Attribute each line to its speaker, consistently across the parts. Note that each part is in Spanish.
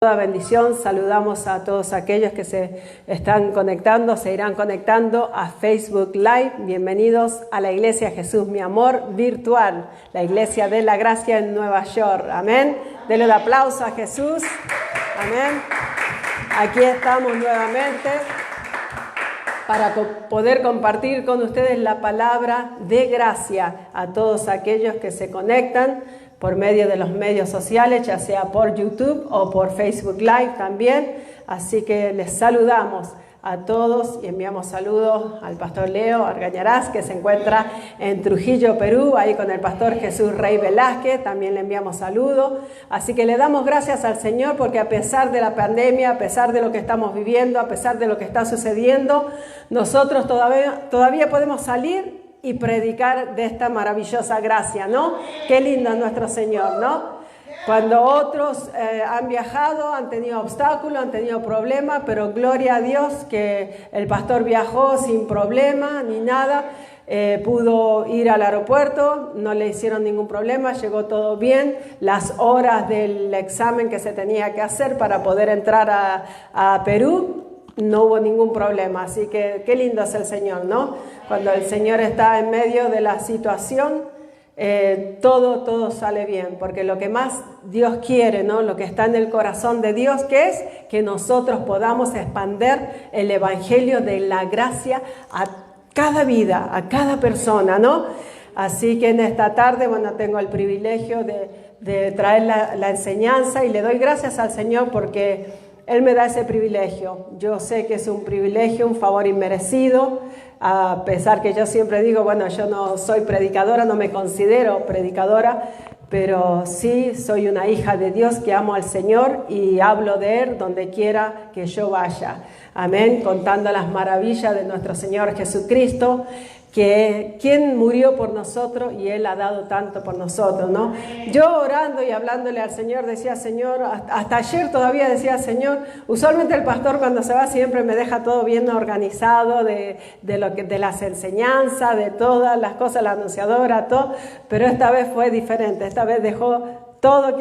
Speaker 1: Toda bendición, saludamos a todos aquellos que se están conectando, se irán conectando a Facebook Live. Bienvenidos a la Iglesia Jesús Mi Amor virtual, la Iglesia de la Gracia en Nueva York. Amén. Denle un aplauso a Jesús. Amén. Aquí estamos nuevamente para poder compartir con ustedes la palabra de gracia a todos aquellos que se conectan por medio de los medios sociales, ya sea por YouTube o por Facebook Live también. Así que les saludamos a todos y enviamos saludos al pastor Leo Argañarás, que se encuentra en Trujillo, Perú, ahí con el pastor Jesús Rey Velázquez, también le enviamos saludos. Así que le damos gracias al Señor porque a pesar de la pandemia, a pesar de lo que estamos viviendo, a pesar de lo que está sucediendo, nosotros todavía podemos salir y predicar de esta maravillosa gracia, ¿no? Qué lindo es nuestro Señor, ¿no? Cuando otros han viajado, han tenido obstáculos, han tenido problemas, pero gloria a Dios que el pastor viajó sin problema ni nada, pudo ir al aeropuerto, no le hicieron ningún problema, llegó todo bien, las horas del examen que se tenía que hacer para poder entrar a Perú, no hubo ningún problema, así que qué lindo es el Señor, ¿no? Cuando el Señor está en medio de la situación, todo sale bien, porque lo que más Dios quiere, ¿no? Lo que está en el corazón de Dios, ¿qué es? Que nosotros podamos expander el evangelio de la gracia a cada vida, a cada persona, ¿no? Así que en esta tarde, bueno, tengo el privilegio de traer la enseñanza y le doy gracias al Señor porque Él me da ese privilegio. Yo sé que es un privilegio, un favor inmerecido, a pesar que yo siempre digo, bueno, yo no soy predicadora, no me considero predicadora, pero sí soy una hija de Dios que amo al Señor y hablo de Él donde quiera que yo vaya. Amén, contando las maravillas de nuestro Señor Jesucristo, que quien murió por nosotros y Él ha dado tanto por nosotros, ¿no? Yo orando y hablándole al Señor decía, Señor, hasta ayer todavía decía, Señor, usualmente el pastor cuando se va siempre me deja todo bien organizado de las enseñanzas, de todas las cosas, la anunciadora, todo, pero esta vez fue diferente, esta vez dejó todo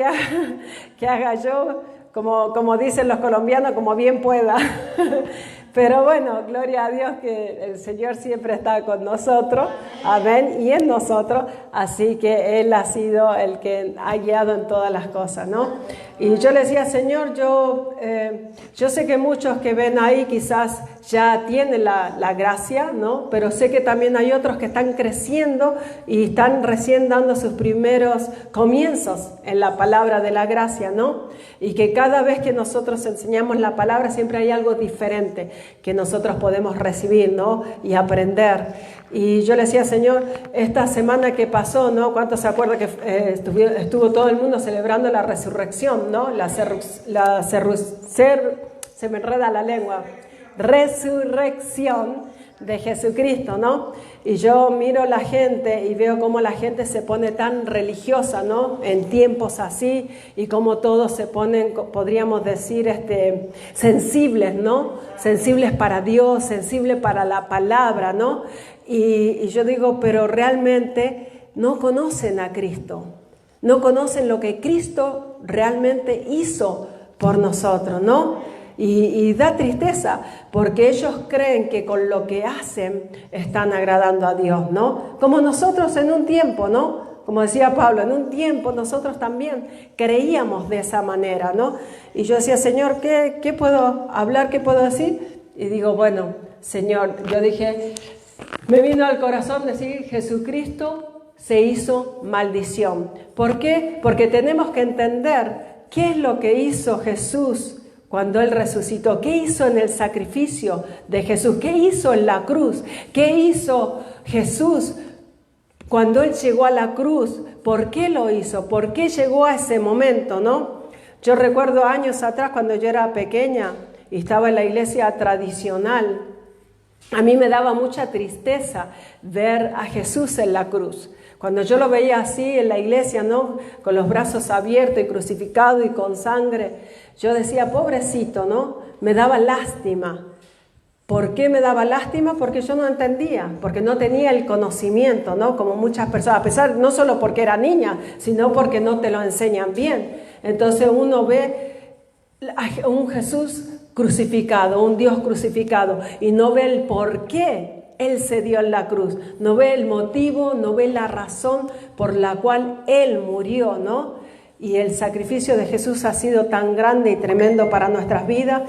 Speaker 1: que haga yo, como dicen los colombianos, como bien pueda. Pero bueno, gloria a Dios que el Señor siempre está con nosotros, amén, y en nosotros, así que Él ha sido el que ha guiado en todas las cosas, ¿no? Y yo le decía, Señor, yo sé que muchos que ven ahí quizás ya tienen la gracia, ¿no? Pero sé que también hay otros que están creciendo y están recién dando sus primeros comienzos en la palabra de la gracia, ¿no? Y que cada vez que nosotros enseñamos la palabra siempre hay algo diferente que nosotros podemos recibir, ¿no? Y aprender. Y yo le decía, Señor, esta semana que pasó, ¿no? ¿Cuántos se acuerdan que estuvo todo el mundo celebrando la resurrección, ¿no? Se me enreda la lengua. Resurrección de Jesucristo, ¿no? Y yo miro la gente y veo cómo la gente se pone tan religiosa, ¿no? En tiempos así y cómo todos se ponen, podríamos decir, sensibles, ¿no? Sensibles para Dios, sensibles para la palabra, ¿no? Y yo digo, pero realmente no conocen a Cristo, no conocen lo que Cristo realmente hizo por nosotros, ¿no? Y da tristeza porque ellos creen que con lo que hacen están agradando a Dios, ¿no? Como nosotros en un tiempo, ¿no? Como decía Pablo, en un tiempo nosotros también creíamos de esa manera, ¿no? Y yo decía, Señor, ¿qué puedo hablar? ¿Qué puedo decir? Y digo, bueno, Señor, yo dije, me vino al corazón decir, Jesucristo se hizo maldición. ¿Por qué? Porque tenemos que entender qué es lo que hizo Jesús cuando Él resucitó. ¿Qué hizo en el sacrificio de Jesús? ¿Qué hizo en la cruz? ¿Qué hizo Jesús cuando Él llegó a la cruz? ¿Por qué lo hizo? ¿Por qué llegó a ese momento, no? Yo recuerdo años atrás cuando yo era pequeña y estaba en la iglesia tradicional. A mí me daba mucha tristeza ver a Jesús en la cruz. Cuando yo lo veía así en la iglesia, ¿no? Con los brazos abiertos y crucificado y con sangre, yo decía, pobrecito, ¿no? Me daba lástima. ¿Por qué me daba lástima? Porque yo no entendía, porque no tenía el conocimiento, ¿no? Como muchas personas, a pesar, no solo porque era niña, sino porque no te lo enseñan bien. Entonces uno ve un Jesús crucificado, un Dios crucificado, y no ve el por qué Él se dio en la cruz, no ve el motivo, no ve la razón por la cual Él murió, ¿no? Y el sacrificio de Jesús ha sido tan grande y tremendo para nuestras vidas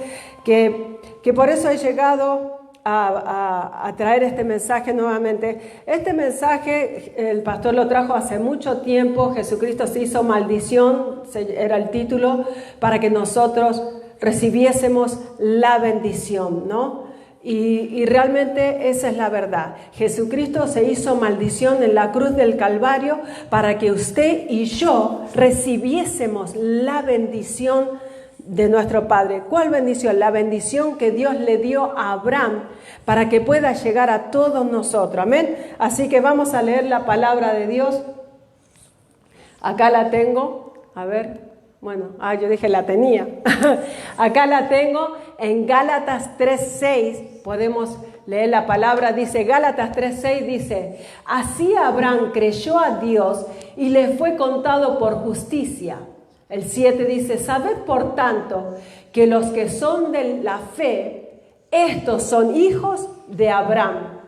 Speaker 1: que por eso he llegado a traer este mensaje nuevamente. Este mensaje el pastor lo trajo hace mucho tiempo. Jesucristo se hizo maldición, era el título, para que nosotros recibiésemos la bendición, ¿no? Y realmente esa es la verdad. Jesucristo se hizo maldición en la cruz del Calvario para que usted y yo recibiésemos la bendición de nuestro Padre. ¿Cuál bendición? La bendición que Dios le dio a Abraham para que pueda llegar a todos nosotros. Amén. Así que vamos a leer la palabra de Dios. Acá la tengo. A ver. Bueno, yo dije la tenía. Acá la tengo en Gálatas 3:6. Podemos leer la palabra. Dice Gálatas 3:6, dice: así Abraham creyó a Dios y le fue contado por justicia. El 7 dice: sabed por tanto que los que son de la fe, estos son hijos de Abraham.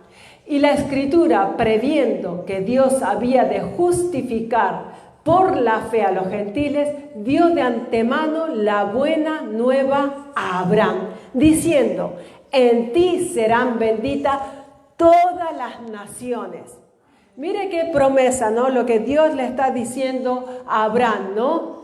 Speaker 1: Y la Escritura, previendo que Dios había de justificar por la fe a los gentiles, dio de antemano la buena nueva a Abraham, diciendo: en ti serán benditas todas las naciones. Mire qué promesa, ¿no? Lo que Dios le está diciendo a Abraham, ¿no?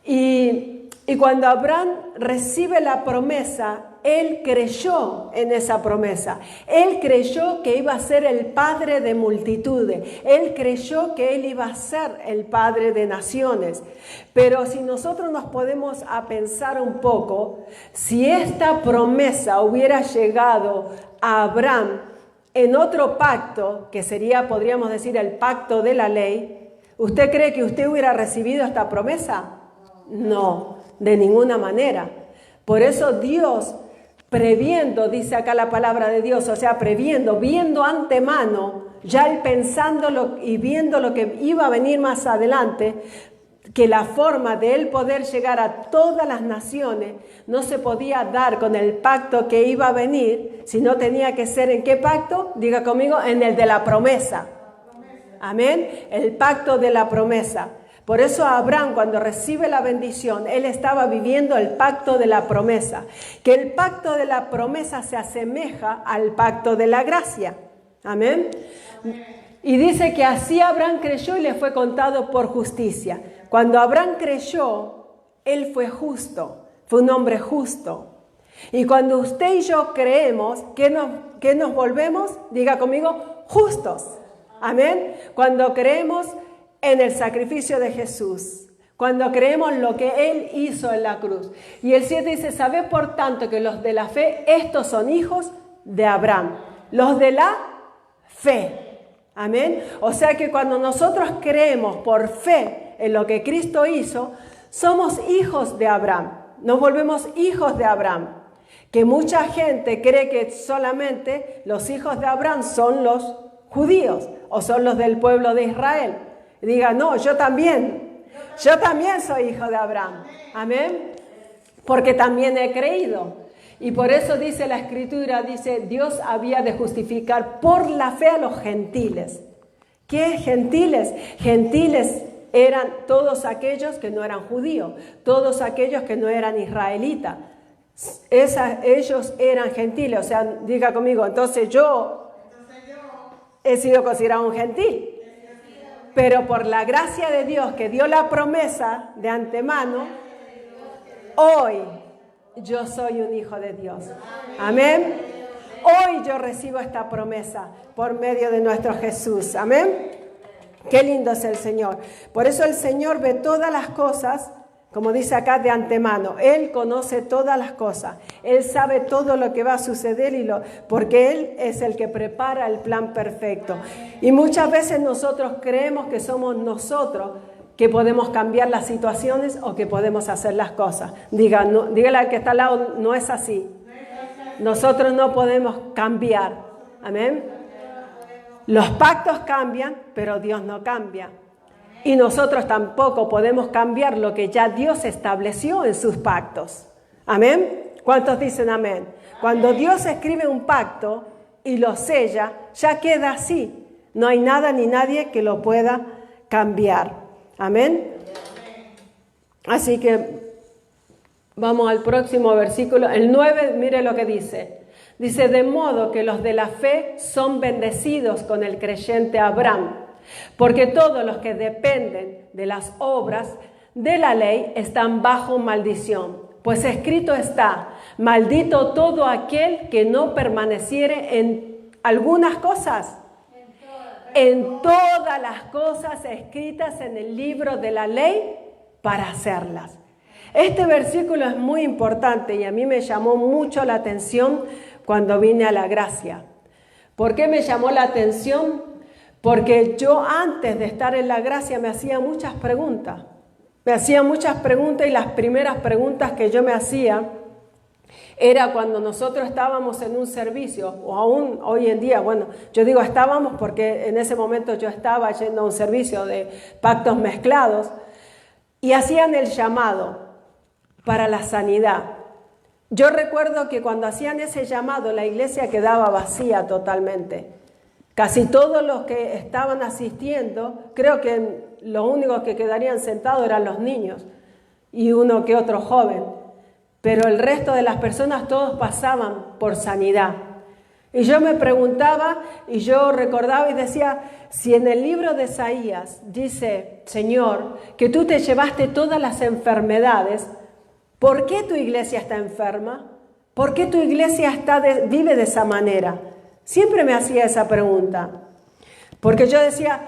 Speaker 1: Y cuando Abraham recibe la promesa, él creyó en esa promesa. Él creyó que iba a ser el padre de multitudes. Él creyó que él iba a ser el padre de naciones. Pero si nosotros nos podemos a pensar un poco, si esta promesa hubiera llegado a Abraham en otro pacto, que sería, podríamos decir, el pacto de la ley, ¿usted cree que usted hubiera recibido esta promesa? No, de ninguna manera. Por eso Dios, previendo, dice acá la palabra de Dios, o sea, previendo, viendo antemano, ya él pensándolo y viendo lo que iba a venir más adelante, que la forma de él poder llegar a todas las naciones no se podía dar con el pacto que iba a venir, sino tenía que ser ¿en qué pacto? Diga conmigo, en el de la promesa. Amén, el pacto de la promesa. Por eso Abraham, cuando recibe la bendición, él estaba viviendo el pacto de la promesa. Que el pacto de la promesa se asemeja al pacto de la gracia. Amén. Y dice que así Abraham creyó y le fue contado por justicia. Cuando Abraham creyó, él fue justo, fue un hombre justo. Y cuando usted y yo creemos, ¿qué nos volvemos? Diga conmigo, justos. Amén. Cuando creemos en el sacrificio de Jesús, cuando creemos lo que Él hizo en la cruz. Y el 7 dice: sabed por tanto que los de la fe, estos son hijos de Abraham, los de la fe. Amén. O sea que cuando nosotros creemos por fe en lo que Cristo hizo, somos hijos de Abraham, nos volvemos hijos de Abraham. Que mucha gente cree que solamente los hijos de Abraham son los judíos o son los del pueblo de Israel. Diga, no, yo también soy hijo de Abraham. Amén. Porque también he creído. Y por eso dice la Escritura, dice, Dios había de justificar por la fe a los gentiles. ¿Qué gentiles? Gentiles eran todos aquellos que no eran judíos, todos aquellos que no eran israelitas. Ellos eran gentiles. O sea, diga conmigo, entonces yo he sido considerado un gentil. Pero por la gracia de Dios que dio la promesa de antemano, hoy yo soy un hijo de Dios. Amén. Hoy yo recibo esta promesa por medio de nuestro Jesús. Amén. Qué lindo es el Señor. Por eso el Señor ve todas las cosas, como dice acá, de antemano. Él conoce todas las cosas. Él sabe todo lo que va a suceder porque Él es el que prepara el plan perfecto. Y muchas veces nosotros creemos que somos nosotros que podemos cambiar las situaciones o que podemos hacer las cosas. Dígale al que está al lado, no es así. Nosotros no podemos cambiar. Amén. Los pactos cambian, pero Dios no cambia. Y nosotros tampoco podemos cambiar lo que ya Dios estableció en sus pactos. ¿Amén? ¿Cuántos dicen amén? Cuando Dios escribe un pacto y lo sella, ya queda así. No hay nada ni nadie que lo pueda cambiar. ¿Amén? Así que vamos al próximo versículo. El 9, mire lo que dice. Dice, de modo que los de la fe son bendecidos con el creyente Abraham, porque todos los que dependen de las obras de la ley están bajo maldición. Pues escrito está, maldito todo aquel que no permaneciere en algunas cosas, en todas las cosas escritas en el libro de la ley para hacerlas. Este versículo es muy importante y a mí me llamó mucho la atención cuando vine a la gracia. ¿Por qué me llamó la atención? Porque yo antes de estar en la gracia me hacía muchas preguntas. Me hacía muchas preguntas y las primeras preguntas que yo me hacía era cuando nosotros estábamos en un servicio, o aún hoy en día, bueno, yo digo estábamos porque en ese momento yo estaba yendo a un servicio de pactos mezclados y hacían el llamado para la sanidad. Yo recuerdo que cuando hacían ese llamado la iglesia quedaba vacía totalmente. Casi todos los que estaban asistiendo, creo que los únicos que quedarían sentados eran los niños y uno que otro joven. Pero el resto de las personas todos pasaban por sanidad. Y yo me preguntaba y yo recordaba y decía, si en el libro de Isaías dice, Señor, que tú te llevaste todas las enfermedades, ¿por qué tu iglesia está enferma? ¿Por qué tu iglesia vive de esa manera? Siempre me hacía esa pregunta. Porque yo decía,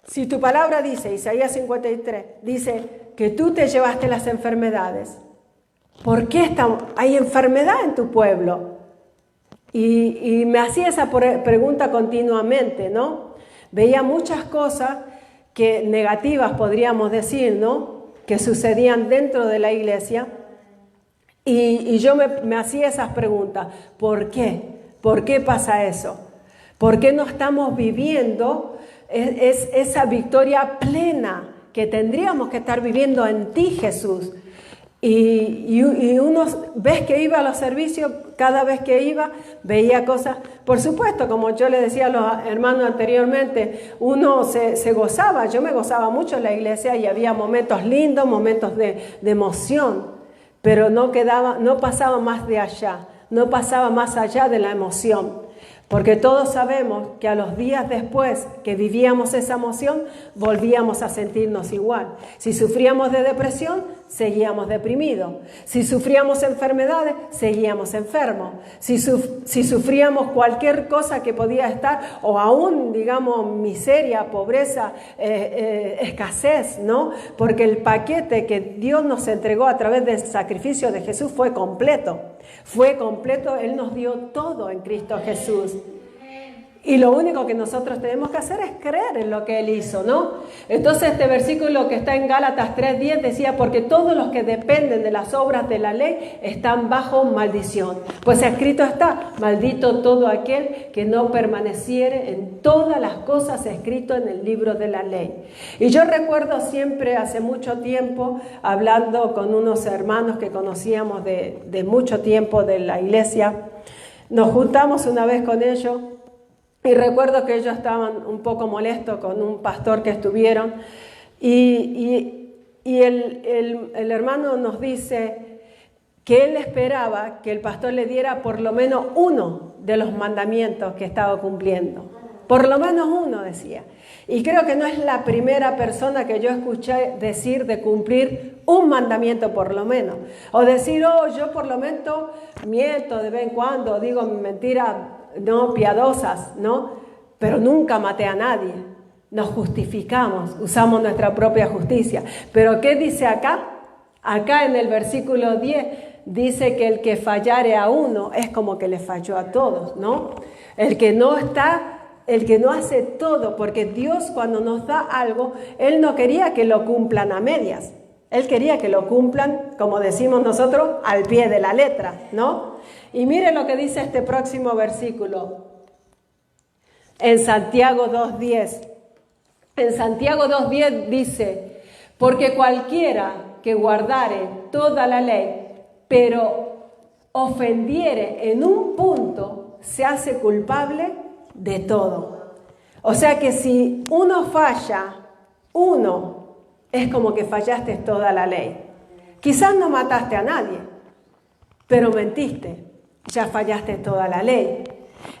Speaker 1: si tu palabra dice, Isaías 53, dice que tú te llevaste las enfermedades, ¿por qué hay enfermedad en tu pueblo? Y me hacía esa pregunta continuamente, ¿no? Veía muchas cosas negativas, podríamos decir, ¿no? Que sucedían dentro de la iglesia. Y yo me hacía esas preguntas. ¿Por qué? ¿Por qué pasa eso? ¿Por qué no estamos viviendo esa victoria plena que tendríamos que estar viviendo en ti, Jesús? Y uno, ves que iba a los servicios, cada vez que iba, veía cosas. Por supuesto, como yo le decía a los hermanos anteriormente, uno se gozaba. Yo me gozaba mucho en la iglesia y había momentos lindos, momentos de emoción. Pero no pasaba más de allá, no pasaba más allá de la emoción. Porque todos sabemos que a los días después que vivíamos esa emoción, volvíamos a sentirnos igual. Si sufríamos de depresión, seguíamos deprimidos. Si sufríamos enfermedades, seguíamos enfermos. Si sufríamos cualquier cosa que podía estar, o aún, digamos, miseria, pobreza, escasez, ¿no? Porque el paquete que Dios nos entregó a través del sacrificio de Jesús fue completo. Fue completo, Él nos dio todo en Cristo Jesús. Y lo único que nosotros tenemos que hacer es creer en lo que Él hizo, ¿no? Entonces este versículo que está en Gálatas 3:10 decía, porque todos los que dependen de las obras de la ley están bajo maldición. Pues escrito está, maldito todo aquel que no permaneciere en todas las cosas escritas en el libro de la ley. Y yo recuerdo siempre, hace mucho tiempo, hablando con unos hermanos que conocíamos de mucho tiempo de la iglesia, nos juntamos una vez con ellos. Y recuerdo que ellos estaban un poco molestos con un pastor que estuvieron y el hermano nos dice que él esperaba que el pastor le diera por lo menos uno de los mandamientos que estaba cumpliendo. Por lo menos uno, decía. Y creo que no es la primera persona que yo escuché decir de cumplir un mandamiento por lo menos. O decir, yo por lo menos miento de vez en cuando, digo mentiras no piadosas, ¿no? Pero nunca maté a nadie. Nos justificamos, usamos nuestra propia justicia. Pero ¿qué dice acá? Acá en el versículo 10 dice que el que fallare a uno es como que le falló a todos, ¿no? El que no hace todo, porque Dios cuando nos da algo, Él no quería que lo cumplan a medias. Él quería que lo cumplan, como decimos nosotros, al pie de la letra, ¿no? Y mire lo que dice este próximo versículo. En Santiago 2:10. En Santiago 2:10 dice, porque cualquiera que guardare toda la ley, pero ofendiere en un punto, se hace culpable de todo. O sea que si uno falla, uno es como que fallaste toda la ley. Quizás no mataste a nadie, pero mentiste, ya fallaste toda la ley.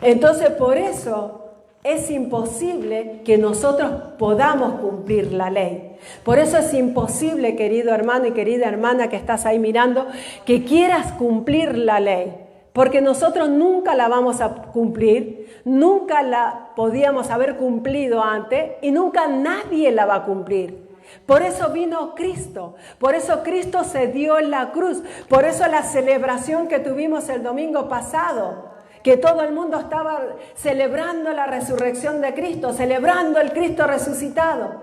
Speaker 1: Entonces por eso es imposible que nosotros podamos cumplir la ley. Por eso es imposible, querido hermano y querida hermana que estás ahí mirando, que quieras cumplir la ley. Porque nosotros nunca la vamos a cumplir, nunca la podíamos haber cumplido antes y nunca nadie la va a cumplir. Por eso vino Cristo, por eso Cristo se dio en la cruz, por eso la celebración que tuvimos el domingo pasado, que todo el mundo estaba celebrando la resurrección de Cristo, celebrando el Cristo resucitado.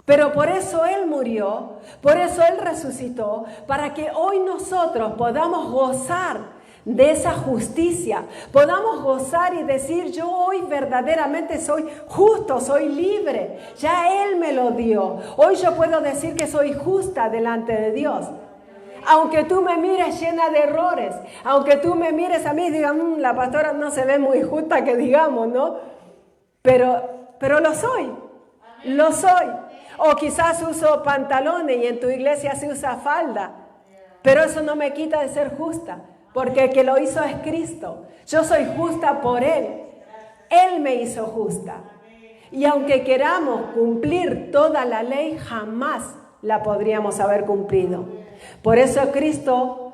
Speaker 1: Pero por eso Él murió, por eso Él resucitó, para que hoy nosotros podamos gozar de esa justicia, podamos gozar y decir, yo hoy verdaderamente soy justo, soy libre, ya Él me lo dio. Hoy yo puedo decir que soy justa delante de Dios. Aunque tú me mires llena de errores, aunque tú me mires a mí y digas, la pastora no se ve muy justa que digamos, ¿no? Pero lo soy, lo soy. O quizás uso pantalones y en tu iglesia se usa falda, pero eso no me quita de ser justa, porque el que lo hizo es Cristo. Yo soy justa por Él, Él me hizo justa. Y aunque queramos cumplir toda la ley, jamás la podríamos haber cumplido. Por eso Cristo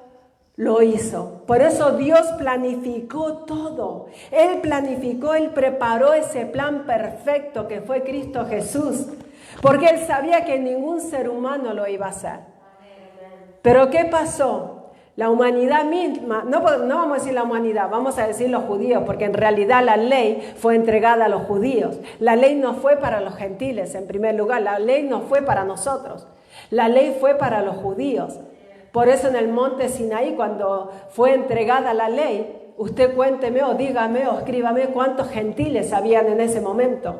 Speaker 1: lo hizo. Por eso Dios planificó todo. Él planificó, Él preparó ese plan perfecto que fue Cristo Jesús. Porque Él sabía que ningún ser humano lo iba a hacer. Pero ¿qué pasó? La humanidad misma, no vamos a decir la humanidad, vamos a decir los judíos, porque en realidad la ley fue entregada a los judíos. La ley no fue para los gentiles, en primer lugar. La ley no fue para nosotros. La ley fue para los judíos. Por eso en el monte Sinaí, cuando fue entregada la ley, usted cuénteme o dígame o escríbame cuántos gentiles habían en ese momento.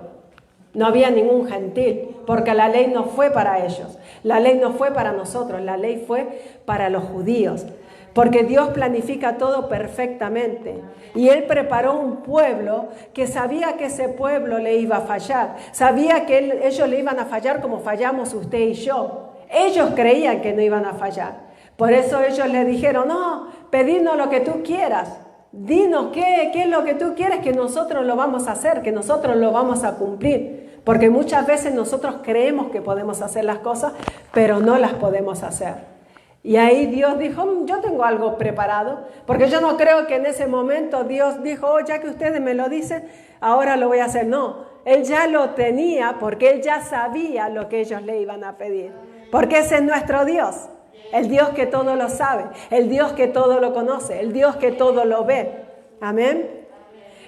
Speaker 1: No había ningún gentil, porque la ley no fue para ellos. La ley no fue para nosotros, la ley fue para los judíos. Porque Dios planifica todo perfectamente. Y Él preparó un pueblo que sabía que ese pueblo le iba a fallar. Sabía que ellos le iban a fallar como fallamos usted y yo. Ellos creían que no iban a fallar. Por eso ellos le dijeron, no, pedidnos lo que tú quieras. Dinos qué es lo que tú quieres, que nosotros lo vamos a hacer, que nosotros lo vamos a cumplir. Porque muchas veces nosotros creemos que podemos hacer las cosas, pero no las podemos hacer. Y ahí Dios dijo, yo tengo algo preparado, porque yo no creo que en ese momento Dios dijo, ya que ustedes me lo dicen, ahora lo voy a hacer. No, Él ya lo tenía porque Él ya sabía lo que ellos le iban a pedir. Porque ese es nuestro Dios, el Dios que todo lo sabe, el Dios que todo lo conoce, el Dios que todo lo ve. Amén.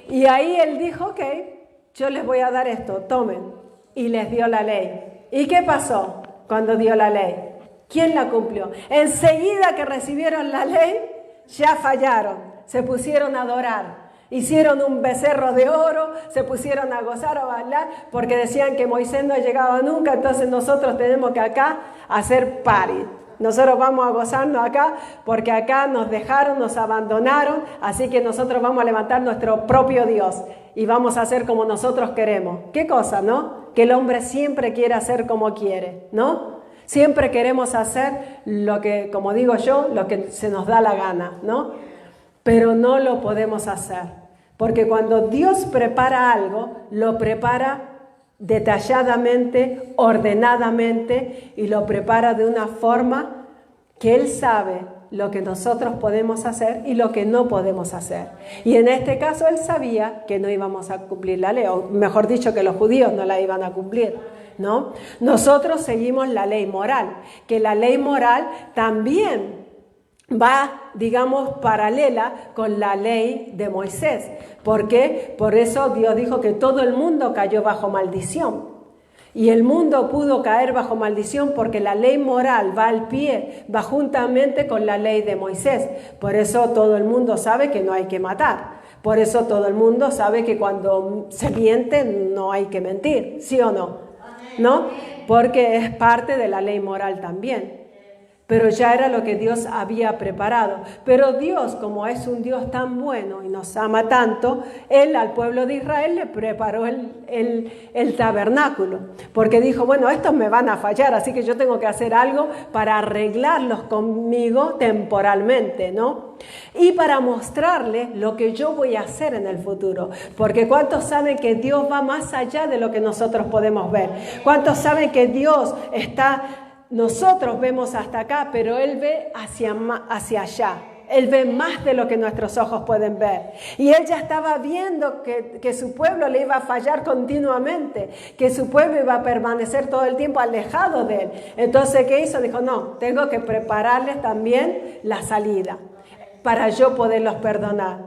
Speaker 1: Y ahí Él dijo, ok, yo les voy a dar esto, tomen. Y les dio la ley. ¿Y qué pasó cuando dio la ley? ¿Quién la cumplió? Enseguida que recibieron la ley, ya fallaron. Se pusieron a adorar. Hicieron un becerro de oro, se pusieron a gozar, a bailar, porque decían que Moisés no llegaba nunca, entonces nosotros tenemos que acá hacer party. Nosotros vamos a gozarnos acá, porque acá nos dejaron, nos abandonaron, así que nosotros vamos a levantar nuestro propio Dios y vamos a hacer como nosotros queremos. ¿Qué cosa, no? Que el hombre siempre quiere hacer como quiere, ¿no? Siempre queremos hacer lo que, como digo yo, lo que se nos da la gana, ¿no? Pero no lo podemos hacer, porque cuando Dios prepara algo, lo prepara detalladamente, ordenadamente, y lo prepara de una forma que Él sabe lo que nosotros podemos hacer y lo que no podemos hacer. Y en este caso Él sabía que no íbamos a cumplir la ley, o mejor dicho, que los judíos no la iban a cumplir, ¿no? Nosotros seguimos la ley moral, que la ley moral también va, digamos, paralela con la ley de Moisés. ¿Por qué? Por eso Dios dijo que todo el mundo cayó bajo maldición. Y el mundo pudo caer bajo maldición porque la ley moral va al pie, va juntamente con la ley de Moisés. Por eso todo el mundo sabe que no hay que matar. Por eso todo el mundo sabe que cuando se miente no hay que mentir, ¿sí o no? ¿No? Porque es parte de la ley moral también. pero ya era lo que Dios había preparado. Pero Dios, como es un Dios tan bueno y nos ama tanto, Él al pueblo de Israel le preparó el tabernáculo, porque dijo, bueno, estos me van a fallar, así que yo tengo que hacer algo para arreglarlos conmigo temporalmente, ¿no? Y para mostrarles lo que yo voy a hacer en el futuro, porque ¿cuántos saben que Dios va más allá de lo que nosotros podemos ver? ¿Cuántos saben que Dios está... Nosotros vemos hasta acá, pero Él ve hacia allá. Él ve más de lo que nuestros ojos pueden ver. Y Él ya estaba viendo que su pueblo le iba a fallar continuamente, que su pueblo iba a permanecer todo el tiempo alejado de Él. Entonces, ¿qué hizo? Dijo, no, tengo que prepararles también la salida para yo poderlos perdonar.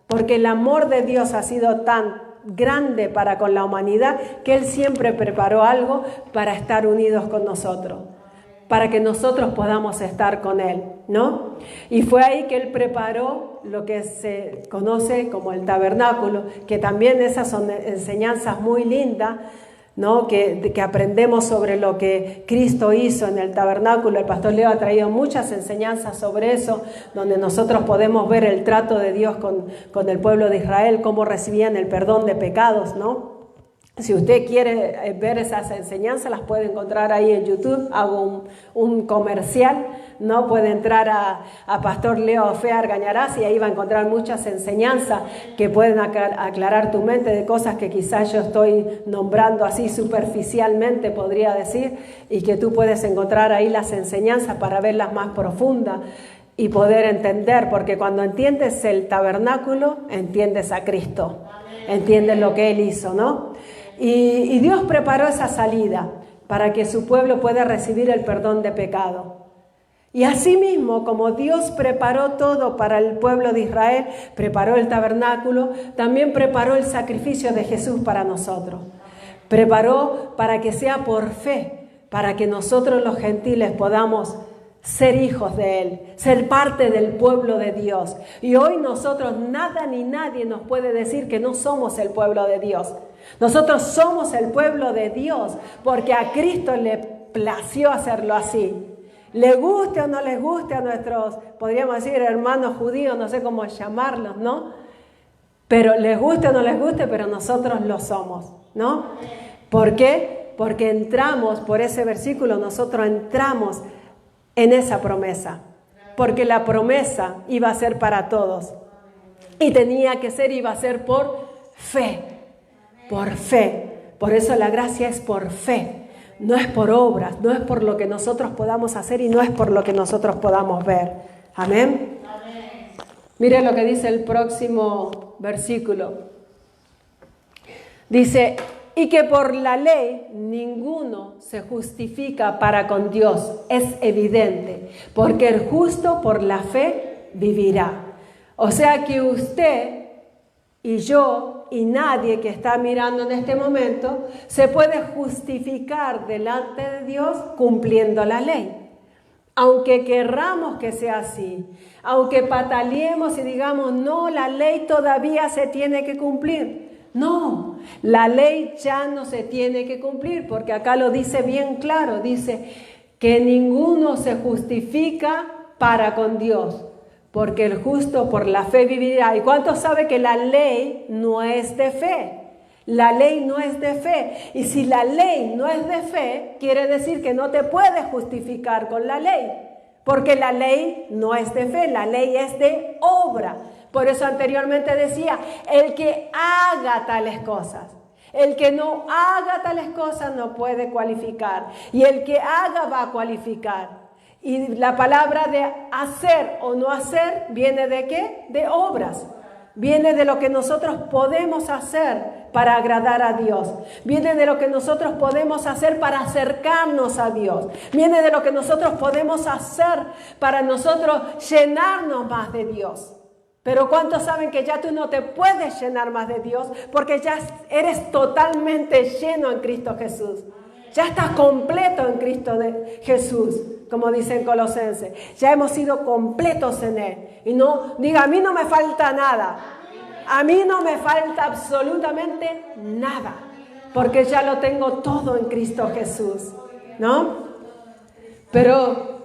Speaker 1: Porque el amor de Dios ha sido tan grande para con la humanidad que Él siempre preparó algo para estar unidos con nosotros, para que nosotros podamos estar con Él, ¿no? Y fue ahí que Él preparó lo que se conoce como el tabernáculo, que también esas son enseñanzas muy lindas, ¿no? Que aprendemos sobre lo que Cristo hizo en el tabernáculo. El pastor Leo ha traído muchas enseñanzas sobre eso, donde nosotros podemos ver el trato de Dios con el pueblo de Israel, cómo recibían el perdón de pecados, ¿no? Si usted quiere ver esas enseñanzas, las puede encontrar ahí en YouTube. Hago un comercial, ¿no? Puede entrar a Pastor Leo Fear Gañarás y ahí va a encontrar muchas enseñanzas que pueden aclarar tu mente de cosas que quizás yo estoy nombrando así superficialmente, podría decir, y que tú puedes encontrar ahí las enseñanzas para verlas más profundas y poder entender, porque cuando entiendes el tabernáculo, entiendes a Cristo, entiendes lo que Él hizo, ¿no? Y Dios preparó esa salida para que su pueblo pueda recibir el perdón de pecado. Y asimismo, como Dios preparó todo para el pueblo de Israel, preparó el tabernáculo, también preparó el sacrificio de Jesús para nosotros. Preparó para que sea por fe, para que nosotros los gentiles podamos ser hijos de Él, ser parte del pueblo de Dios. Y hoy nosotros, nada ni nadie nos puede decir que no somos el pueblo de Dios. Nosotros somos el pueblo de Dios porque a Cristo le plació hacerlo así. Le guste o no les guste a nuestros, podríamos decir, hermanos judíos, no sé cómo llamarlos, ¿no? Pero les guste o no les guste, pero nosotros lo somos, ¿no? ¿Por qué? Porque entramos, por ese versículo, nosotros entramos en esa promesa. Porque la promesa iba a ser para todos. Y tenía que ser, iba a ser por fe. Por fe. Por eso la gracia es por fe. No es por obras, no es por lo que nosotros podamos hacer y no es por lo que nosotros podamos ver. Amén. Miren lo que dice el próximo versículo. Dice, y que por la ley ninguno se justifica para con Dios. Es evidente, porque el justo por la fe vivirá. O sea que usted y yo y nadie que está mirando en este momento se puede justificar delante de Dios cumpliendo la ley. Aunque querramos que sea así, aunque pataleemos y digamos, no, la ley todavía se tiene que cumplir. No, la ley ya no se tiene que cumplir, porque acá lo dice bien claro, dice que ninguno se justifica para con Dios, porque el justo por la fe vivirá. ¿Y cuántos saben que la ley no es de fe? La ley no es de fe. Y si la ley no es de fe, quiere decir que no te puedes justificar con la ley, porque la ley no es de fe, la ley es de obra. Por eso anteriormente decía, el que haga tales cosas. El que no haga tales cosas no puede cualificar. Y el que haga va a cualificar. Y la palabra de hacer o no hacer viene de ¿qué? De obras. Viene de lo que nosotros podemos hacer para agradar a Dios. Viene de lo que nosotros podemos hacer para acercarnos a Dios. Viene de lo que nosotros podemos hacer para nosotros llenarnos más de Dios. Pero ¿cuántos saben que ya tú no te puedes llenar más de Dios? Porque ya eres totalmente lleno en Cristo Jesús. Ya estás completo en Cristo Jesús, como dice en Colosenses. Ya hemos sido completos en Él. Y no diga, a mí no me falta nada. A mí no me falta absolutamente nada. Porque ya lo tengo todo en Cristo Jesús, ¿no? Pero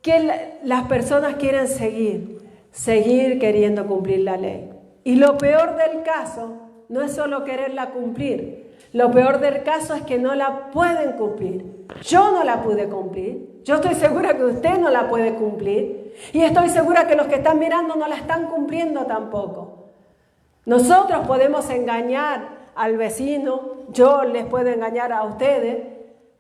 Speaker 1: que las personas quieren seguir queriendo cumplir la ley. Y lo peor del caso no es solo quererla cumplir. Lo peor del caso es que no la pueden cumplir. Yo no la pude cumplir. Yo estoy segura que usted no la puede cumplir. Y estoy segura que los que están mirando no la están cumpliendo tampoco. Nosotros podemos engañar al vecino, yo les puedo engañar a ustedes,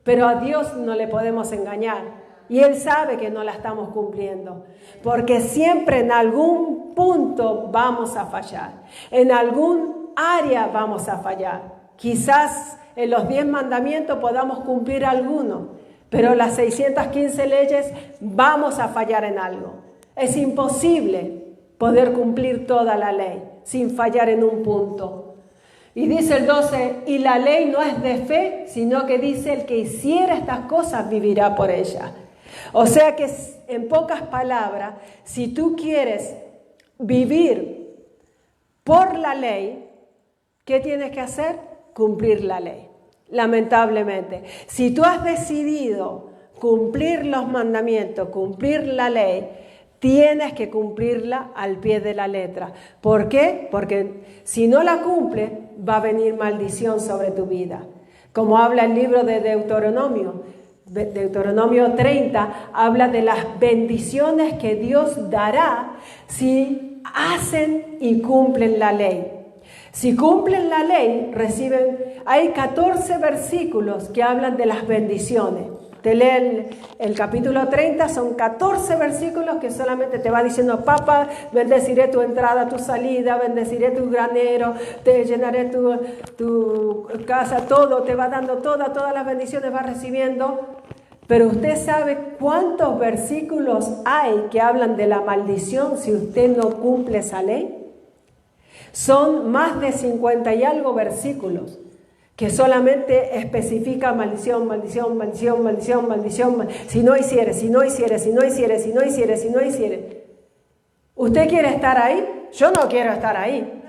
Speaker 1: pero a Dios no le podemos engañar. Y Él sabe que no la estamos cumpliendo. Porque siempre en algún punto vamos a fallar. En algún área vamos a fallar. Quizás en los 10 mandamientos podamos cumplir alguno, pero las 615 leyes vamos a fallar en algo. Es imposible poder cumplir toda la ley sin fallar en un punto. Y dice el 12, y la ley no es de fe, sino que dice el que hiciera estas cosas vivirá por ellas. O sea que en pocas palabras, si tú quieres vivir por la ley, ¿qué tienes que hacer? Cumplir la ley. Lamentablemente, si tú has decidido cumplir los mandamientos, cumplir la ley, tienes que cumplirla al pie de la letra. ¿Por qué? Porque si no la cumples, va a venir maldición sobre tu vida. Como habla el libro de Deuteronomio. Deuteronomio 30 habla de las bendiciones que Dios dará si hacen y cumplen la ley. Si cumplen la ley, hay 14 versículos que hablan de las bendiciones. Te lee el capítulo 30, son 14 versículos que solamente te va diciendo, papá, bendeciré tu entrada, tu salida, bendeciré tu granero, te llenaré tu casa, todo, te va dando todas las bendiciones, va recibiendo. Pero usted sabe cuántos versículos hay que hablan de la maldición si usted no cumple esa ley. Son más de 50 y algo versículos que solamente especifica maldición, maldición, maldición, maldición, maldición. Si no hiciere, si no hiciere, si no hiciere, si no hiciere, si no hiciere. ¿Usted quiere estar ahí? Yo no quiero estar ahí.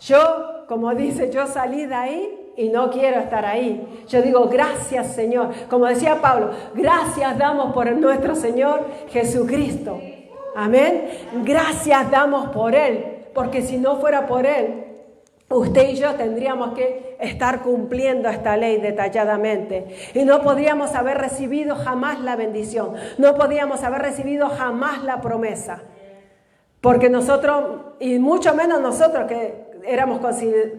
Speaker 1: Yo, como dice, yo salí de ahí y no quiero estar ahí. Yo digo, gracias Señor. Como decía Pablo, gracias damos por nuestro Señor Jesucristo. Amén. Gracias damos por Él. Porque si no fuera por Él, usted y yo tendríamos que estar cumpliendo esta ley detalladamente. Y no podríamos haber recibido jamás la bendición. No podríamos haber recibido jamás la promesa. Porque nosotros, y mucho menos nosotros que éramos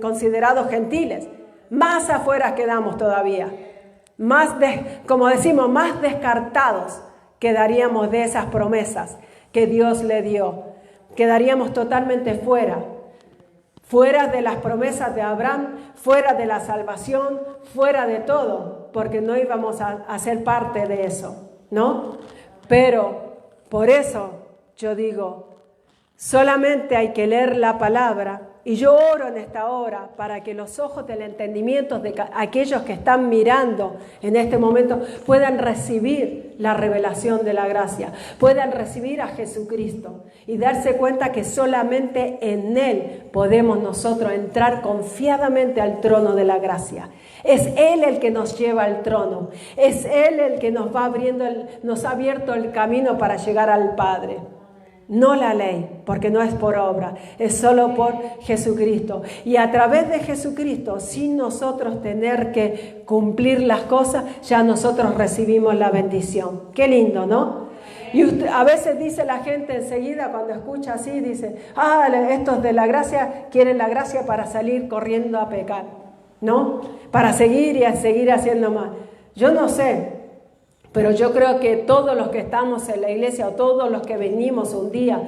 Speaker 1: considerados gentiles, más afuera quedamos todavía. Como decimos, más descartados quedaríamos de esas promesas que Dios le dio. Quedaríamos totalmente fuera de las promesas de Abraham, fuera de la salvación, fuera de todo, porque no íbamos a ser parte de eso, ¿no? Pero por eso yo digo, solamente hay que leer la palabra. Y yo oro en esta hora para que los ojos del entendimiento de aquellos que están mirando en este momento puedan recibir la revelación de la gracia, puedan recibir a Jesucristo y darse cuenta que solamente en Él podemos nosotros entrar confiadamente al trono de la gracia. Es Él el que nos lleva al trono, es Él el que nos va nos ha abierto el camino para llegar al Padre. No la ley, porque no es por obra, es solo por Jesucristo. Y a través de Jesucristo, sin nosotros tener que cumplir las cosas, ya nosotros recibimos la bendición. Qué lindo, ¿no? Y a veces dice la gente enseguida cuando escucha así, dice, estos de la gracia quieren la gracia para salir corriendo a pecar, ¿no? Para seguir y a seguir haciendo mal. Yo no sé. Pero yo creo que todos los que estamos en la iglesia o todos los que venimos un día,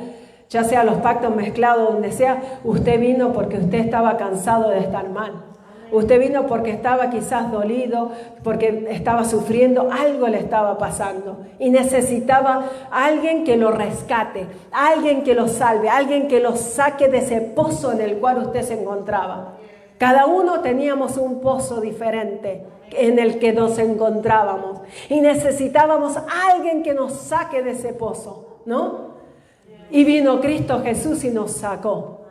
Speaker 1: ya sea los pactos mezclados, donde sea, usted vino porque usted estaba cansado de estar mal. Usted vino porque estaba quizás dolido, porque estaba sufriendo, algo le estaba pasando. Y necesitaba a alguien que lo rescate, a alguien que lo salve, a alguien que lo saque de ese pozo en el cual usted se encontraba. Cada uno teníamos un pozo diferente en el que nos encontrábamos y necesitábamos a alguien que nos saque de ese pozo, ¿no? Y vino Cristo Jesús y nos sacó.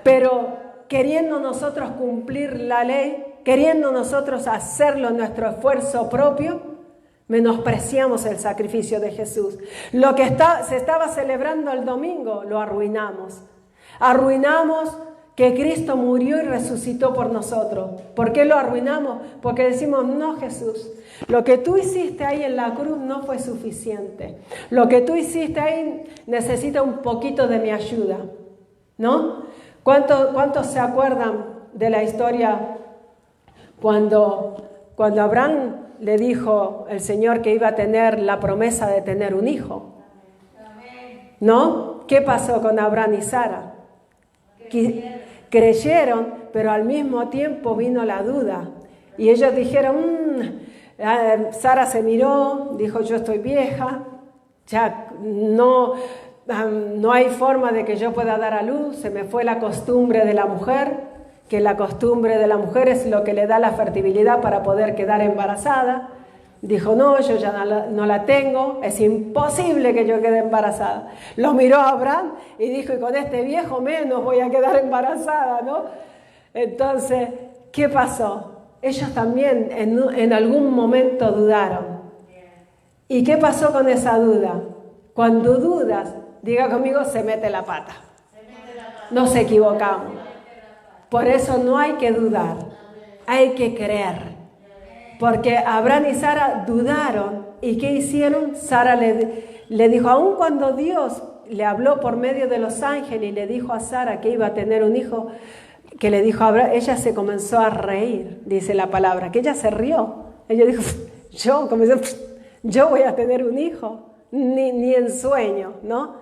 Speaker 1: Pero queriendo nosotros cumplir la ley, queriendo nosotros hacerlo en nuestro esfuerzo propio, Menospreciamos el sacrificio de Jesús. Lo que se estaba celebrando el domingo, lo arruinamos. Arruinamos que Cristo murió y resucitó por nosotros. ¿Por qué lo arruinamos? Porque decimos, no, Jesús, lo que tú hiciste ahí en la cruz no fue suficiente. Lo que tú hiciste ahí necesita un poquito de mi ayuda, ¿no? ¿Cuántos se acuerdan de la historia cuando Abraham le dijo el Señor que iba a tener la promesa de tener un hijo? ¿No? ¿Qué pasó con Abraham y Sara? Creyeron, pero al mismo tiempo vino la duda. Y ellos dijeron, Sara se miró, dijo, yo estoy vieja, ya no hay forma de que yo pueda dar a luz, se me fue la costumbre de la mujer, que la costumbre de la mujer es lo que le da la fertilidad para poder quedar embarazada. Dijo, no, yo ya no la tengo, es imposible que yo quede embarazada. Lo miró a Abraham y dijo, y con este viejo menos voy a quedar embarazada, ¿no? Entonces, ¿qué pasó? Ellos también en algún momento dudaron. ¿Y qué pasó con esa duda? Cuando dudas, diga conmigo, se mete la pata. Nos equivocamos. Por eso no hay que dudar, hay que creer. Porque Abraham y Sara dudaron. ¿Y qué hicieron? Sara le dijo, aun cuando Dios le habló por medio de los ángeles y le dijo a Sara que iba a tener un hijo, que le dijo a Abraham, ella se comenzó a reír, dice la palabra, que ella se rió. Ella dijo, yo voy a tener un hijo, ni en sueño, ¿no?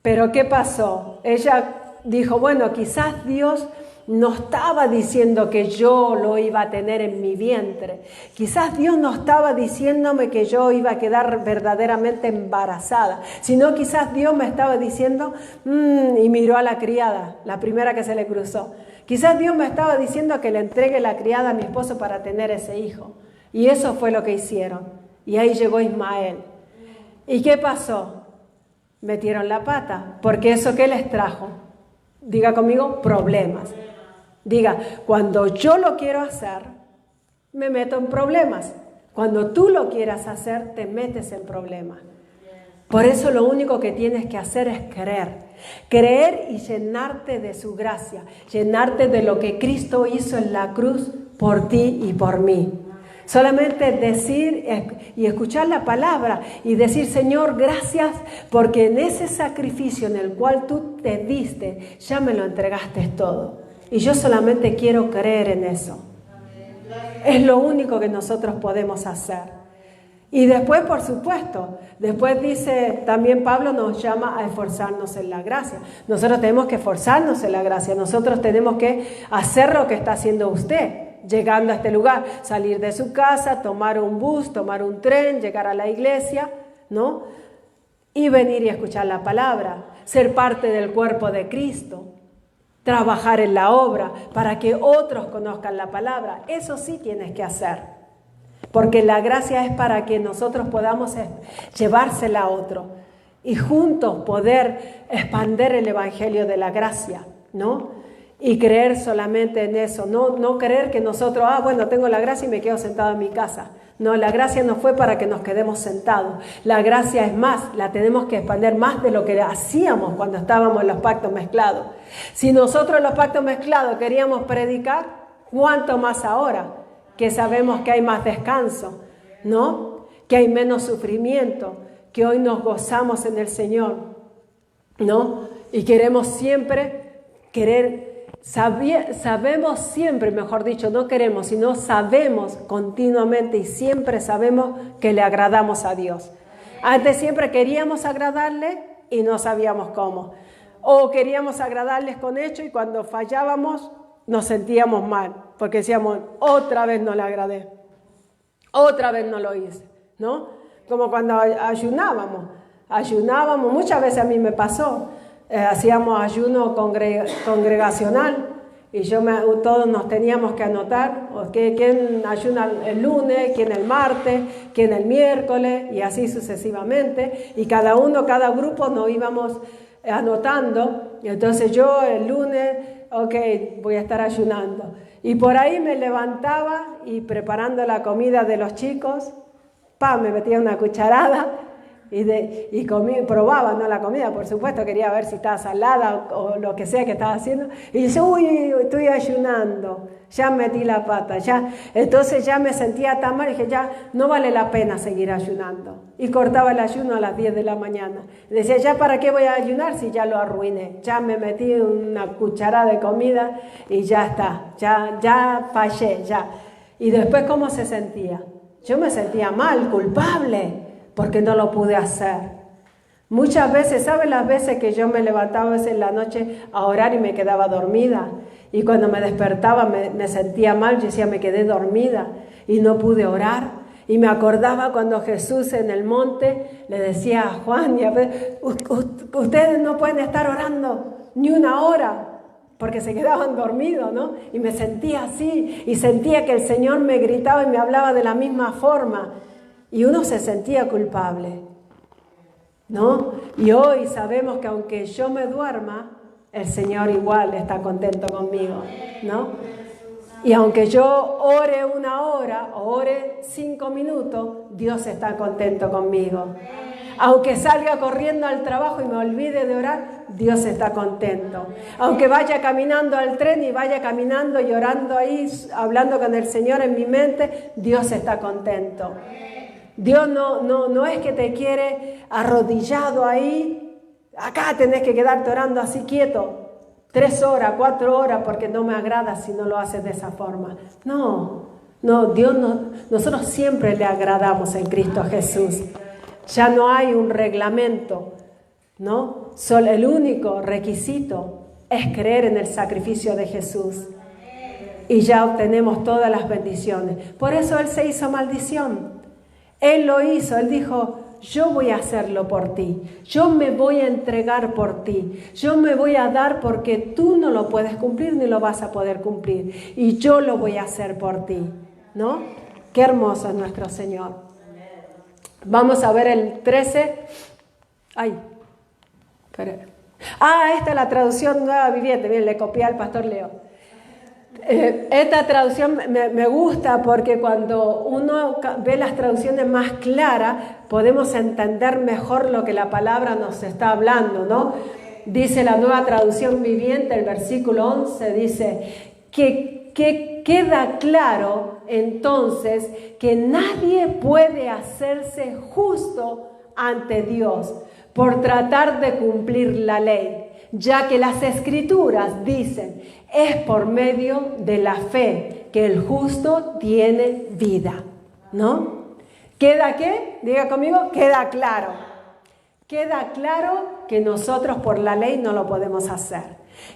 Speaker 1: Pero ¿qué pasó? Ella dijo, bueno, quizás Dios no estaba diciendo que yo lo iba a tener en mi vientre. Quizás Dios no estaba diciéndome que yo iba a quedar verdaderamente embarazada, sino quizás Dios me estaba diciendo, y miró a la criada, la primera que se le cruzó. Quizás Dios me estaba diciendo que le entregue la criada a mi esposo para tener ese hijo. Y eso fue lo que hicieron. Y ahí llegó Ismael. ¿Y qué pasó? Metieron la pata, porque eso ¿qué les trajo? Diga conmigo, problemas. Diga, cuando yo lo quiero hacer, me meto en problemas. Cuando tú lo quieras hacer, te metes en problemas. Por eso lo único que tienes que hacer es creer. Creer y llenarte de su gracia. Llenarte de lo que Cristo hizo en la cruz por ti y por mí. Solamente decir y escuchar la palabra y decir, Señor, gracias porque en ese sacrificio en el cual tú te diste, ya me lo entregaste todo. Y yo solamente quiero creer en eso. Es lo único que nosotros podemos hacer. Y después, por supuesto, después dice, también Pablo nos llama a esforzarnos en la gracia. Nosotros tenemos que esforzarnos en la gracia. Nosotros tenemos que hacer lo que está haciendo usted. Llegando a este lugar, salir de su casa, tomar un bus, tomar un tren, llegar a la iglesia, ¿no? Y venir y escuchar la palabra, ser parte del cuerpo de Cristo, trabajar en la obra para que otros conozcan la palabra. Eso sí tienes que hacer, porque la gracia es para que nosotros podamos llevársela a otro y juntos poder expandir el evangelio de la gracia, ¿no? Y creer solamente en eso, no creer que nosotros, bueno, tengo la gracia y me quedo sentado en mi casa. No, la gracia no fue para que nos quedemos sentados. La gracia es más, la tenemos que expandir más de lo que hacíamos cuando estábamos en los pactos mezclados. Si nosotros en los pactos mezclados queríamos predicar, ¿cuánto más ahora? Que sabemos que hay más descanso, ¿no? Que hay menos sufrimiento, que hoy nos gozamos en el Señor, ¿no? Y queremos siempre sabemos siempre, mejor dicho, no queremos, sino sabemos continuamente y siempre sabemos que le agradamos a Dios. Antes siempre queríamos agradarle y no sabíamos cómo. O queríamos agradarles con hecho y cuando fallábamos nos sentíamos mal, porque decíamos, otra vez no le agradé, otra vez no lo hice, ¿no? Como cuando ayunábamos, muchas veces a mí me pasó. Hacíamos ayuno congregacional y todos nos teníamos que anotar quién ayuna el lunes, quién el martes, quién el miércoles y así sucesivamente. Y cada grupo nos íbamos anotando. Y entonces yo el lunes, voy a estar ayunando. Y por ahí me levantaba y preparando la comida de los chicos, me metía una cucharada y probaba, ¿no? La comida, por supuesto, quería ver si estaba salada o lo que sea que estaba haciendo. Y dice, uy, estoy ayunando, ya metí la pata, ya. Entonces ya me sentía tan mal, dije, ya no vale la pena seguir ayunando. Y cortaba el ayuno a las 10 de la mañana. Decía, ya para qué voy a ayunar si ya lo arruiné. Ya me metí una cucharada de comida y ya está, ya fallé, ya. Y después, ¿cómo se sentía? Yo me sentía mal, culpable, porque no lo pude hacer. Muchas veces, ¿saben las veces que yo me levantaba a veces en la noche a orar y me quedaba dormida? Y cuando me despertaba me sentía mal, yo decía, me quedé dormida y no pude orar. Y me acordaba cuando Jesús en el monte le decía a Juan y a ver, ustedes no pueden estar orando ni una hora, porque se quedaban dormidos, ¿no? Y me sentía así, y sentía que el Señor me gritaba y me hablaba de la misma forma. Y uno se sentía culpable, ¿no? Y hoy sabemos que aunque yo me duerma, el Señor igual está contento conmigo, ¿no? Y aunque yo ore una hora o ore 5 minutos, Dios está contento conmigo. Aunque salga corriendo al trabajo y me olvide de orar, Dios está contento. Aunque vaya caminando al tren y vaya caminando y orando ahí, hablando con el Señor en mi mente, Dios está contento. Dios no es que te quiere arrodillado ahí, acá tenés que quedarte orando así quieto, 3 horas, 4 horas, porque no me agrada si no lo haces de esa forma. No, Dios nosotros siempre le agradamos en Cristo Jesús. Ya no hay un reglamento, ¿no? Solo el único requisito es creer en el sacrificio de Jesús. Y ya obtenemos todas las bendiciones. Por eso Él se hizo maldición. Él lo hizo, Él dijo, yo voy a hacerlo por ti, yo me voy a entregar por ti, yo me voy a dar porque tú no lo puedes cumplir ni lo vas a poder cumplir y yo lo voy a hacer por ti, ¿no? Qué hermoso es nuestro Señor. Vamos a ver el 13. Esta es la traducción Nueva Viviente, bien, le copié al pastor Leo. Esta traducción me gusta porque cuando uno ve las traducciones más claras, podemos entender mejor lo que la palabra nos está hablando, ¿no? Dice la Nueva Traducción Viviente, el versículo 11, dice que queda claro entonces que nadie puede hacerse justo ante Dios por tratar de cumplir la ley, ya que las Escrituras dicen, es por medio de la fe que el justo tiene vida, ¿no? ¿Queda qué? Diga conmigo, queda claro. Queda claro que nosotros por la ley no lo podemos hacer.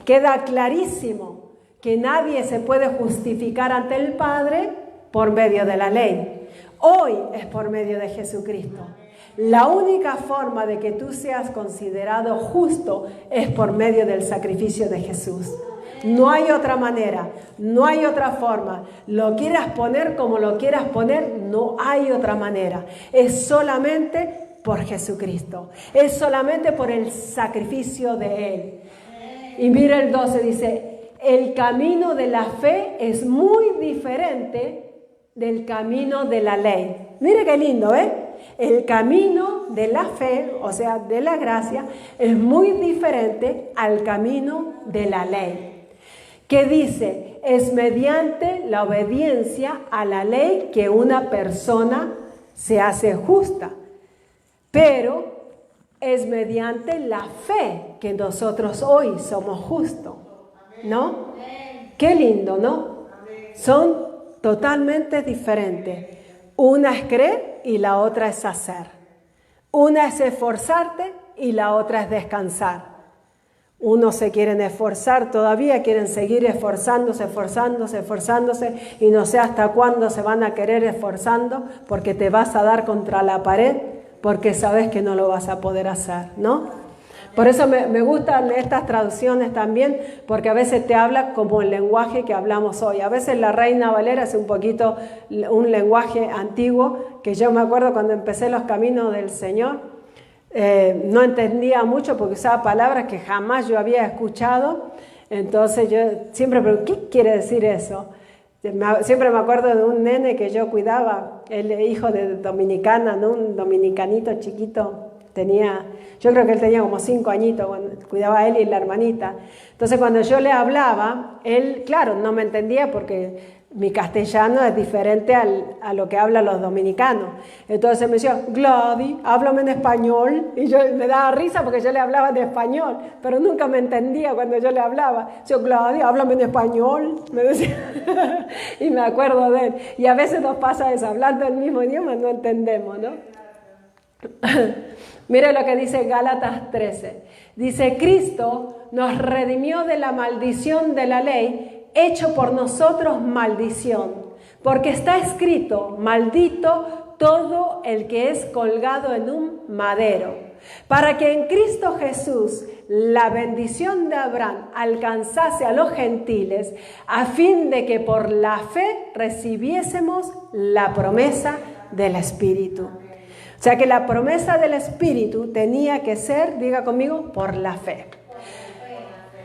Speaker 1: Queda clarísimo que nadie se puede justificar ante el Padre por medio de la ley. Hoy es por medio de Jesucristo. La única forma de que tú seas considerado justo es por medio del sacrificio de Jesús. No hay otra manera, no hay otra forma. Lo quieras poner como lo quieras poner, no hay otra manera. Es solamente por Jesucristo. Es solamente por el sacrificio de Él. Y mira el 12, dice, el camino de la fe es muy diferente del camino de la ley. Mire qué lindo, ¿eh? El camino de la fe, o sea, de la gracia, es muy diferente al camino de la ley. Que dice, es mediante la obediencia a la ley que una persona se hace justa, pero es mediante la fe que nosotros hoy somos justos, ¿no? Qué lindo, ¿no? Son totalmente diferentes. Una es creer y la otra es hacer. Una es esforzarte y la otra es descansar. Unos se quieren esforzar todavía, quieren seguir esforzándose y no sé hasta cuándo se van a querer esforzando porque te vas a dar contra la pared porque sabes que no lo vas a poder hacer, ¿no? Por eso me gustan estas traducciones también, porque a veces te habla como el lenguaje que hablamos hoy. A veces la Reina Valera es un poquito un lenguaje antiguo, que yo me acuerdo cuando empecé los caminos del Señor, no entendía mucho porque usaba palabras que jamás yo había escuchado. Entonces yo siempre pregunto, ¿qué quiere decir eso? Siempre me acuerdo de un nene que yo cuidaba, el hijo de dominicana, ¿no? Un dominicanito chiquito. Yo creo que él tenía como 5 añitos, cuidaba a él y la hermanita. Entonces cuando yo le hablaba, él, claro, no me entendía porque mi castellano es diferente a lo que hablan los dominicanos. Entonces me decía, Gladys, háblame en español. Y yo me daba risa porque yo le hablaba en español, pero nunca me entendía cuando yo le hablaba. Yo, Gladys, háblame en español, me decía. Y me acuerdo de él. Y a veces nos pasa eso, hablando el mismo idioma no entendemos, ¿no? Mire lo que dice Gálatas 13. Dice, Cristo nos redimió de la maldición de la ley, hecho por nosotros maldición, porque está escrito, maldito todo el que es colgado en un madero, para que en Cristo Jesús la bendición de Abraham alcanzase a los gentiles, a fin de que por la fe recibiésemos la promesa del Espíritu. O sea que la promesa del Espíritu tenía que ser, diga conmigo, por la fe.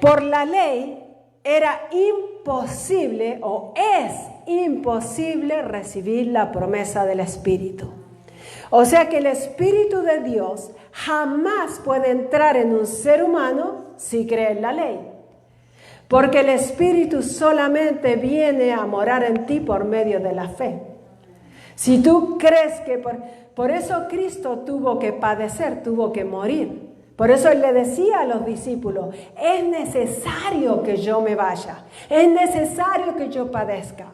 Speaker 1: Por la ley era imposible o es imposible recibir la promesa del Espíritu. O sea que el Espíritu de Dios jamás puede entrar en un ser humano si cree en la ley. Porque el Espíritu solamente viene a morar en ti por medio de la fe. Si tú crees que... Por eso Cristo tuvo que padecer, tuvo que morir. Por eso Él le decía a los discípulos, es necesario que yo me vaya, es necesario que yo padezca.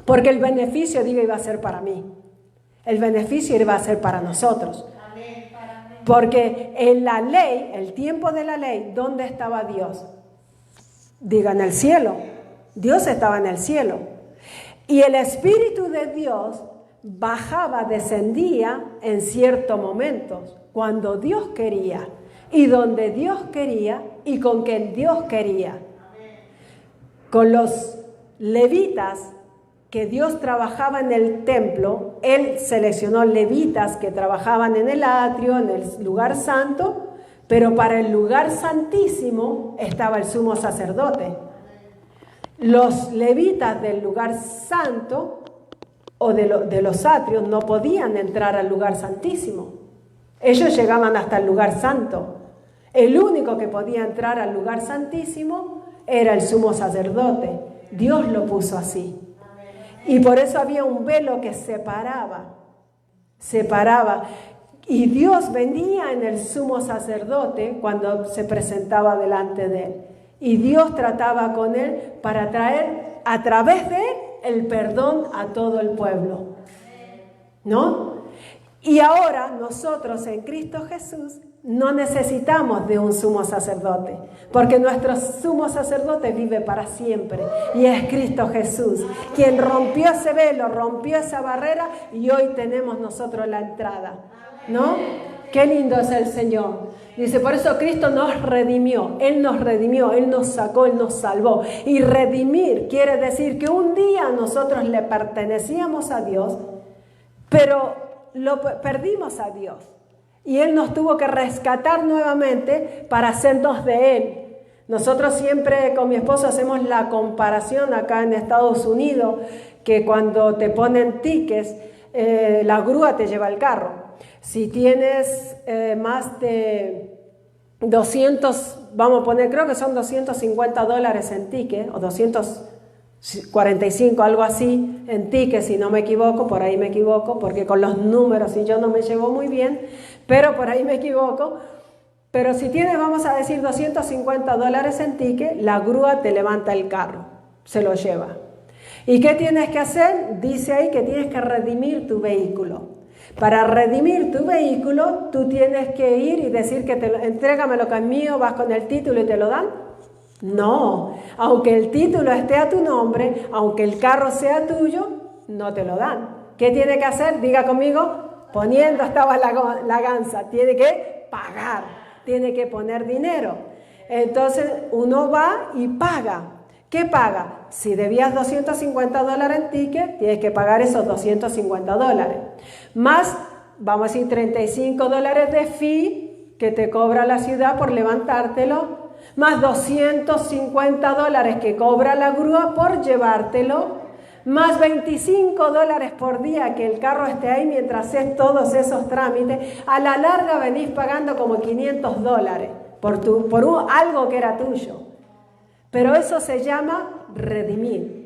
Speaker 1: Porque el beneficio, diga, iba a ser para mí. El beneficio iba a ser para nosotros. Porque en la ley, el tiempo de la ley, ¿dónde estaba Dios? Diga, en el cielo. Dios estaba en el cielo. Y el Espíritu de Dios bajaba, descendía en ciertos momentos, cuando Dios quería, y donde Dios quería, y con quien Dios quería. Con los levitas que Dios trabajaba en el templo, Él seleccionó levitas que trabajaban en el atrio, en el lugar santo, pero para el lugar santísimo estaba el sumo sacerdote. Los levitas del lugar santo o de los atrios no podían entrar al lugar santísimo. Ellos llegaban hasta el lugar santo. El único que podía entrar al lugar santísimo era el sumo sacerdote. Dios lo puso así. Y por eso había un velo que separaba. Y Dios venía en el sumo sacerdote cuando se presentaba delante de él. Y Dios trataba con él para traer a través de él el perdón a todo el pueblo, ¿no? Y ahora nosotros en Cristo Jesús no necesitamos de un sumo sacerdote, porque nuestro sumo sacerdote vive para siempre y es Cristo Jesús, quien rompió ese velo, rompió esa barrera y hoy tenemos nosotros la entrada, ¿no? Qué lindo es el Señor. Dice, por eso Cristo nos redimió, Él nos sacó, Él nos salvó. Y redimir quiere decir que un día nosotros le pertenecíamos a Dios, pero lo perdimos a Dios. Y Él nos tuvo que rescatar nuevamente para hacernos de Él. Nosotros siempre con mi esposo hacemos la comparación acá en Estados Unidos, que cuando te ponen tickets, la grúa te lleva el carro. Si tienes más de 200, vamos a poner, creo que son $250 en ticket, o 245, algo así, en ticket, si no me equivoco, por ahí me equivoco, porque con los números y yo no me llevo muy bien, pero por ahí me equivoco. Pero si tienes, vamos a decir, $250 en ticket, la grúa te levanta el carro, se lo lleva. ¿Y qué tienes que hacer? Dice ahí que tienes que redimir tu vehículo. Para redimir tu vehículo, tú tienes que ir y decir que entrégame lo que es mío, vas con el título y te lo dan. No, aunque el título esté a tu nombre, aunque el carro sea tuyo, no te lo dan. ¿Qué tiene que hacer? Diga conmigo, poniendo estaba la ganza, tiene que pagar, tiene que poner dinero. Entonces uno va y paga. ¿Qué paga? Si debías $250 en ticket, tienes que pagar esos $250. Más, vamos a decir, $35 de fee que te cobra la ciudad por levantártelo. más $250 que cobra la grúa por llevártelo, más $25 por día que el carro esté ahí mientras haces todos esos trámites. A la larga venís pagando como $500 por algo que era tuyo. Pero eso se llama redimir.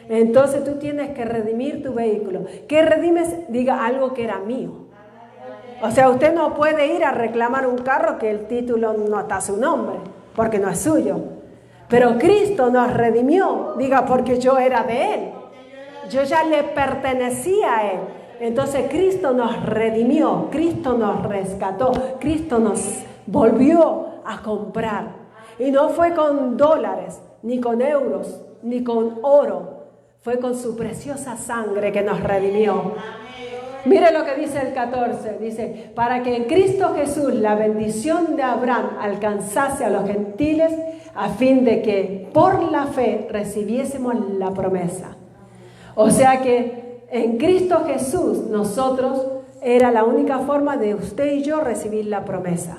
Speaker 1: Entonces tú tienes que redimir tu vehículo. ¿Qué redimes? Diga algo que era mío. O sea, usted no puede ir a reclamar un carro que el título no está a su nombre, porque no es suyo. Pero Cristo nos redimió, diga, porque yo era de Él. Yo ya le pertenecía a Él. Entonces Cristo nos redimió, Cristo nos rescató, Cristo nos volvió a comprar. Y no fue con dólares, ni con euros, ni con oro. Fue con su preciosa sangre que nos redimió. Mire lo que dice el 14, dice, para que en Cristo Jesús la bendición de Abraham alcanzase a los gentiles, a fin de que por la fe recibiésemos la promesa. O sea que en Cristo Jesús nosotros era la única forma de usted y yo recibir la promesa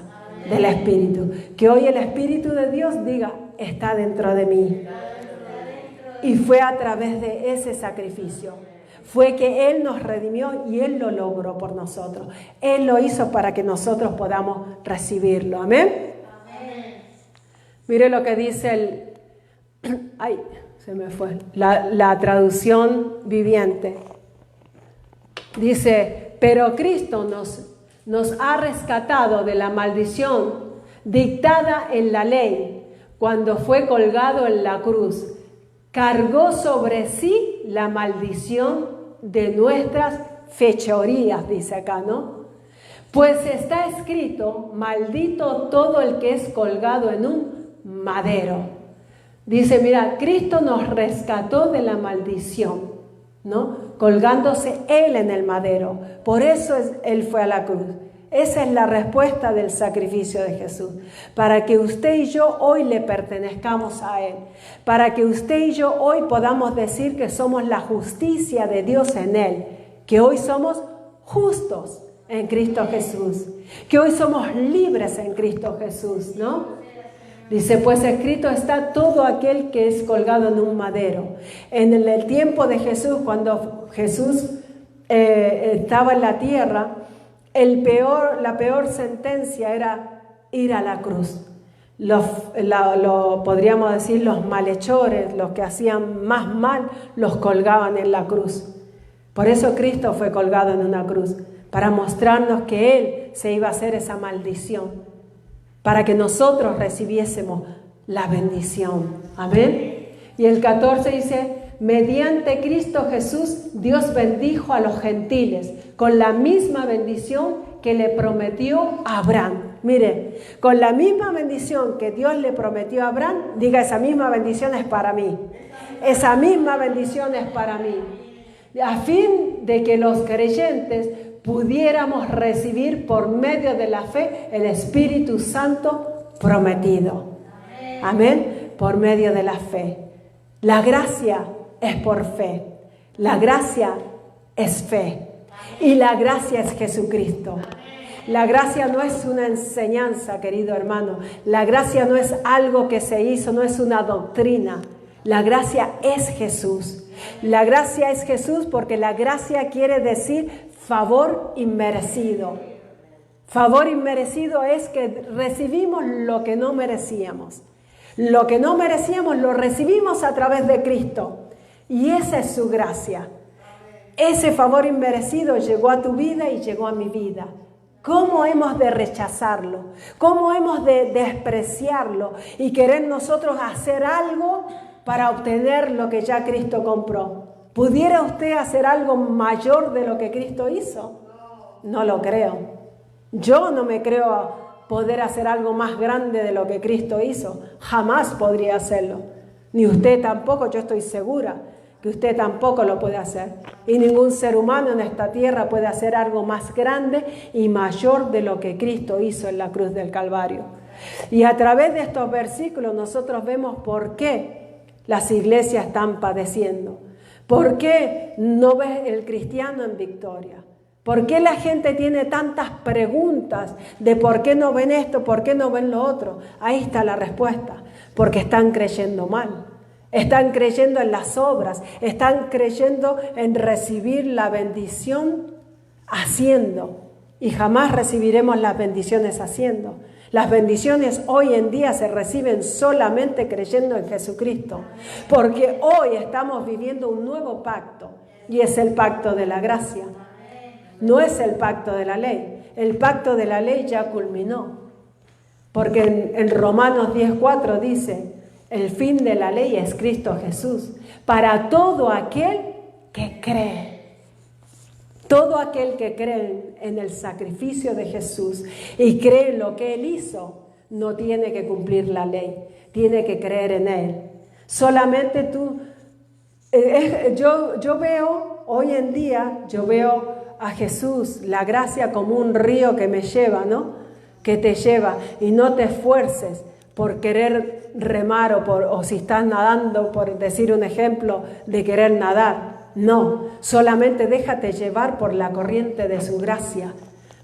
Speaker 1: del Espíritu. Que hoy el Espíritu de Dios diga, está dentro de mí. Y fue a través de ese sacrificio. Fue que Él nos redimió y Él lo logró por nosotros. Él lo hizo para que nosotros podamos recibirlo. ¿Amén? Amén. Mire lo que dice ay, se me fue. La traducción viviente. Dice, pero Cristo nos ha rescatado de la maldición dictada en la ley cuando fue colgado en la cruz. Cargó sobre sí la maldición de nuestras fechorías, dice acá, ¿no? Pues está escrito, maldito todo el que es colgado en un madero. Dice, mira, Cristo nos rescató de la maldición, ¿no? Colgándose Él en el madero. Por eso Él fue a la cruz. Esa es la respuesta del sacrificio de Jesús. Para que usted y yo hoy le pertenezcamos a Él. Para que usted y yo hoy podamos decir que somos la justicia de Dios en Él. Que hoy somos justos en Cristo Jesús. Que hoy somos libres en Cristo Jesús, ¿no? Dice, pues escrito está todo aquel que es colgado en un madero. En el tiempo de Jesús, cuando Jesús estaba en la tierra, la peor sentencia era ir a la cruz. Podríamos decir, los malhechores, los que hacían más mal, los colgaban en la cruz. Por eso Cristo fue colgado en una cruz, para mostrarnos que Él se iba a hacer esa maldición, para que nosotros recibiésemos la bendición. Amén. Y el 14 dice, mediante Cristo Jesús, Dios bendijo a los gentiles con la misma bendición que le prometió a Abraham. Mire, con la misma bendición que Dios le prometió a Abraham, diga, esa misma bendición es para mí. Esa misma bendición es para mí. A fin de que los creyentes pudiéramos recibir por medio de la fe el Espíritu Santo prometido. Amén. Por medio de la fe. La gracia es por fe. La gracia es fe. Y la gracia es Jesucristo. La gracia no es una enseñanza, querido hermano. La gracia no es algo que se hizo, no es una doctrina. La gracia es Jesús. La gracia es Jesús porque la gracia quiere decir favor inmerecido. Favor inmerecido es que recibimos lo que no merecíamos. Lo que no merecíamos lo recibimos a través de Cristo. Y esa es su gracia. Ese favor inmerecido llegó a tu vida y llegó a mi vida. ¿Cómo hemos de rechazarlo? ¿Cómo hemos de despreciarlo? Y querer nosotros hacer algo para obtener lo que ya Cristo compró. ¿Pudiera usted hacer algo mayor de lo que Cristo hizo? No lo creo. Yo no me creo poder hacer algo más grande de lo que Cristo hizo. Jamás podría hacerlo. Ni usted tampoco, yo estoy segura que usted tampoco lo puede hacer. Y ningún ser humano en esta tierra puede hacer algo más grande y mayor de lo que Cristo hizo en la cruz del Calvario. Y a través de estos versículos nosotros vemos por qué las iglesias están padeciendo. ¿Por qué no ves el cristiano en victoria? ¿Por qué la gente tiene tantas preguntas de por qué no ven esto, por qué no ven lo otro? Ahí está la respuesta. Porque están creyendo mal. Están creyendo en las obras. Están creyendo en recibir la bendición haciendo. Y jamás recibiremos las bendiciones haciendo. Las bendiciones hoy en día se reciben solamente creyendo en Jesucristo. Porque hoy estamos viviendo un nuevo pacto. Y es el pacto de la gracia. No es el pacto de la ley. El pacto de la ley ya culminó. Porque en Romanos 10:4 dice, el fin de la ley es Cristo Jesús, para todo aquel que cree. Todo aquel que cree en el sacrificio de Jesús y cree en lo que Él hizo, no tiene que cumplir la ley, tiene que creer en Él. Solamente tú, yo veo, hoy en día, yo veo a Jesús, la gracia como un río que me lleva, ¿no? Que te lleva y no te esfuerces por querer remar o si estás nadando, por decir un ejemplo, de querer nadar. No, solamente déjate llevar por la corriente de su gracia,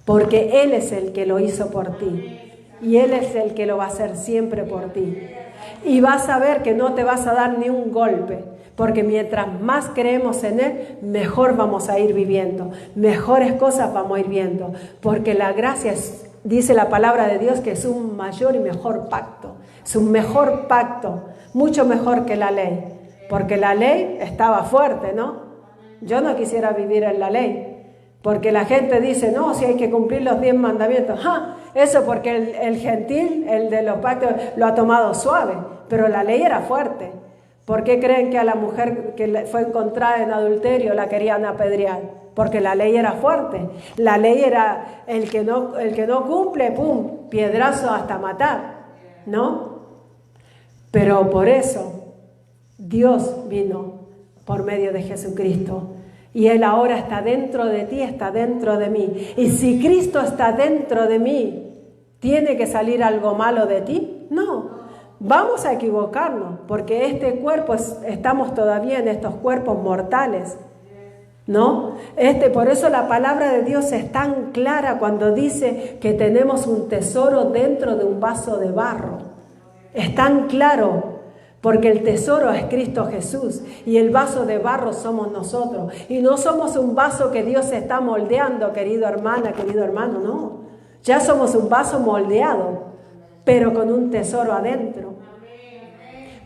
Speaker 1: porque Él es el que lo hizo por ti y Él es el que lo va a hacer siempre por ti. Y vas a ver que no te vas a dar ni un golpe, porque mientras más creemos en Él, mejor vamos a ir viviendo, mejores cosas vamos a ir viendo, porque la gracia es, dice la palabra de Dios, que es un mayor y mejor pacto, es un mejor pacto, mucho mejor que la ley, porque la ley estaba fuerte, ¿no? Yo no quisiera vivir en la ley, porque la gente dice, no, si hay que cumplir los 10 mandamientos, ¡ja! Eso porque el gentil, el de los pactos, lo ha tomado suave, pero la ley era fuerte. ¿Por qué creen que a la mujer que fue encontrada en adulterio la querían apedrear? Porque la ley era fuerte. La ley era el que no cumple, ¡pum!, piedrazo hasta matar, ¿no? Pero por eso Dios vino por medio de Jesucristo. Y Él ahora está dentro de ti, está dentro de mí. Y si Cristo está dentro de mí, ¿tiene que salir algo malo de ti? No. Vamos a equivocarnos, porque este cuerpo, estamos todavía en estos cuerpos mortales, ¿no? Por eso la palabra de Dios es tan clara cuando dice que tenemos un tesoro dentro de un vaso de barro. Es tan claro, porque el tesoro es Cristo Jesús y el vaso de barro somos nosotros. Y no somos un vaso que Dios está moldeando, querida hermana, querido hermano, no. Ya somos un vaso moldeado, pero con un tesoro adentro.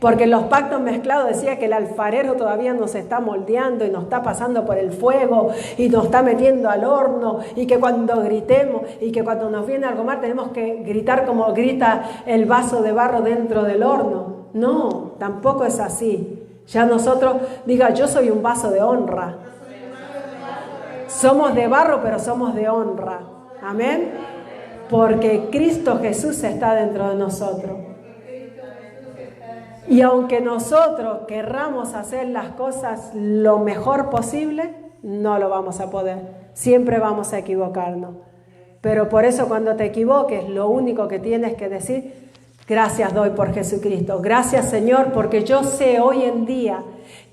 Speaker 1: Porque en los pactos mezclados decía que el alfarero todavía nos está moldeando y nos está pasando por el fuego y nos está metiendo al horno, y que cuando gritemos y que cuando nos viene algo mal tenemos que gritar como grita el vaso de barro dentro del horno. No, tampoco es así. Ya nosotros, diga, yo soy un vaso de honra. Somos de barro, pero somos de honra. Amén. Porque Cristo Jesús está dentro de nosotros. Y aunque nosotros querramos hacer las cosas lo mejor posible, no lo vamos a poder. Siempre vamos a equivocarnos. Pero por eso cuando te equivoques, lo único que tienes que decir, gracias doy por Jesucristo. Gracias, Señor, porque yo sé hoy en día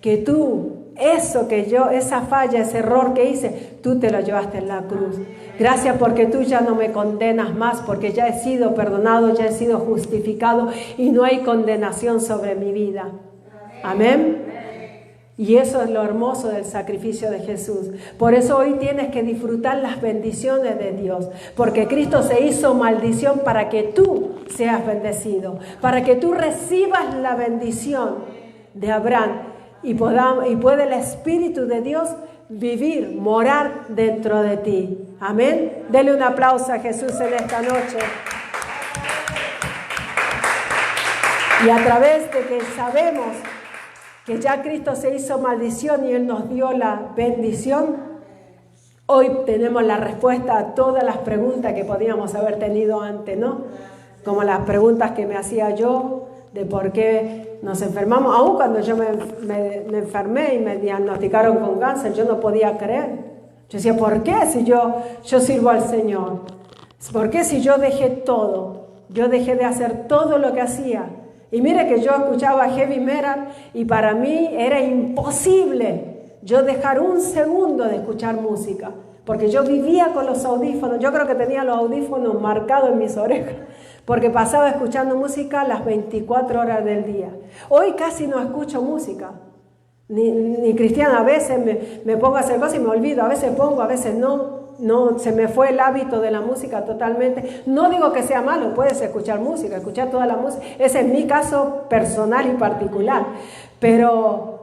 Speaker 1: que tú, esa falla, ese error que hice, tú te lo llevaste en la cruz. Gracias porque tú ya no me condenas más, porque ya he sido perdonado, ya he sido justificado y no hay condenación sobre mi vida. Amén. Y eso es lo hermoso del sacrificio de Jesús. Por eso hoy tienes que disfrutar las bendiciones de Dios, porque Cristo se hizo maldición para que tú seas bendecido, para que tú recibas la bendición de Abraham y pueda el Espíritu de Dios vivir, morar dentro de ti. Amén. Dele un aplauso a Jesús en esta noche. Y a través de que sabemos que ya Cristo se hizo maldición y Él nos dio la bendición, hoy tenemos la respuesta a todas las preguntas que podíamos haber tenido antes, ¿no? Como las preguntas que me hacía yo, de por qué nos enfermamos. Aún cuando yo me enfermé y me diagnosticaron con cáncer, yo no podía creer. Yo decía, ¿por qué si yo sirvo al Señor? ¿Por qué si yo dejé todo? Yo dejé de hacer todo lo que hacía. Y mire que yo escuchaba heavy metal y para mí era imposible yo dejar un segundo de escuchar música, porque yo vivía con los audífonos. Yo creo que tenía los audífonos marcados en mis orejas, porque pasaba escuchando música las 24 horas del día. Hoy casi no escucho música, ni cristiana. A veces me pongo a hacer cosas y me olvido, a veces pongo, a veces no. No, se me fue el hábito de la música totalmente. No digo que sea malo, puedes escuchar música, escuchar toda la música. Ese es mi caso personal y particular. Pero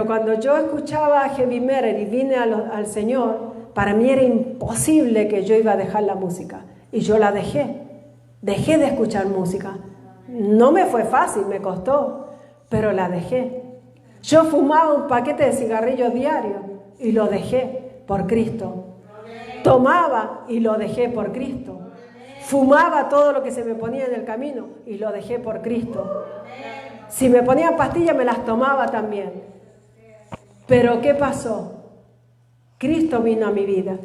Speaker 1: cuando yo escuchaba heavy metal y vine al Señor, para mí era imposible que yo iba a dejar la música. Y yo la dejé. Dejé de escuchar música. No me fue fácil, me costó, pero la dejé. Yo fumaba un paquete de cigarrillos diario y lo dejé por Cristo. Tomaba y lo dejé por Cristo. Fumaba todo lo que se me ponía en el camino y lo dejé por Cristo. Si me ponían pastillas me las tomaba también. Pero ¿qué pasó? Cristo vino a mi vida.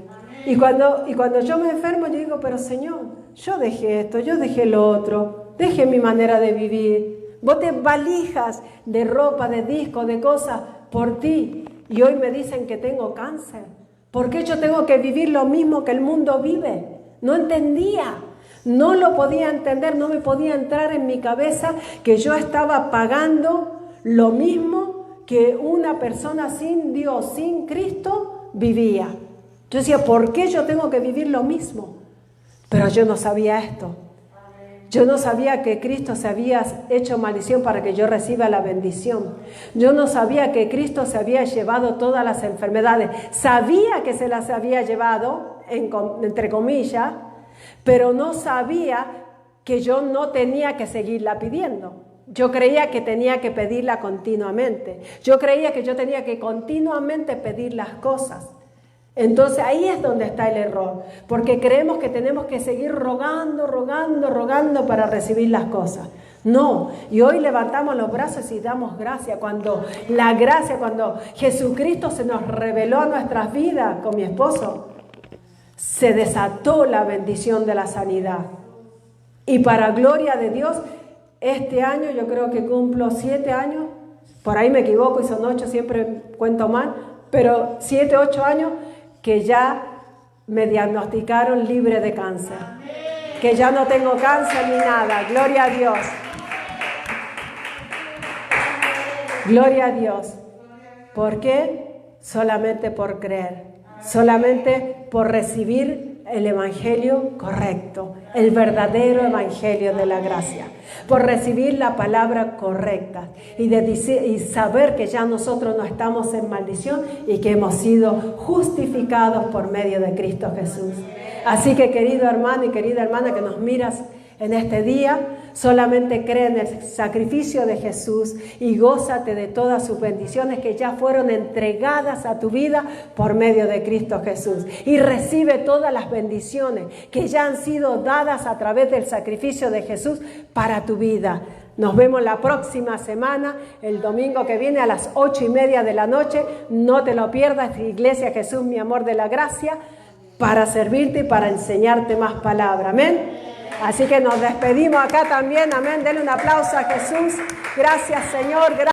Speaker 1: Y cuando yo me enfermo yo digo, pero Señor, yo dejé esto, yo dejé lo otro, dejé mi manera de vivir. Boté valijas de ropa, de discos, de cosas por ti. Y hoy me dicen que tengo cáncer. ¿Por qué yo tengo que vivir lo mismo que el mundo vive? No entendía, no lo podía entender, no me podía entrar en mi cabeza que yo estaba pagando lo mismo que una persona sin Dios, sin Cristo, vivía. Yo decía, ¿por qué yo tengo que vivir lo mismo? Pero yo no sabía esto. Yo no sabía que Cristo se había hecho maldición para que yo reciba la bendición. Yo no sabía que Cristo se había llevado todas las enfermedades. Sabía que se las había llevado, entre comillas, pero no sabía que yo no tenía que seguirla pidiendo. Yo creía que tenía que pedirla continuamente. Yo creía que yo tenía que continuamente pedir las cosas. Entonces ahí es donde está el error, porque creemos que tenemos que seguir rogando para recibir las cosas. No, y hoy levantamos los brazos y damos gracias cuando Jesucristo se nos reveló a nuestras vidas con mi esposo, se desató la bendición de la sanidad. Y para gloria de Dios, este año yo creo que cumplo 7 años, por ahí me equivoco y son 8, siempre cuento mal, pero 7, 8 años que ya me diagnosticaron libre de cáncer, que ya no tengo cáncer ni nada, gloria a Dios. Gloria a Dios. ¿Por qué? Solamente por creer, solamente por recibir el evangelio correcto, el verdadero evangelio de la gracia, por recibir la palabra correcta y saber que ya nosotros no estamos en maldición y que hemos sido justificados por medio de Cristo Jesús. Así que, querido hermano y querida hermana que nos miras en este día, solamente cree en el sacrificio de Jesús y gózate de todas sus bendiciones que ya fueron entregadas a tu vida por medio de Cristo Jesús. Y recibe todas las bendiciones que ya han sido dadas a través del sacrificio de Jesús para tu vida. Nos vemos la próxima semana, el domingo que viene a las 8:30 de la noche. No te lo pierdas, Iglesia Jesús, mi amor de la gracia, para servirte y para enseñarte más palabra. Amén. Así que nos despedimos acá también. Amén. Denle un aplauso a Jesús. Gracias, Señor. Gracias.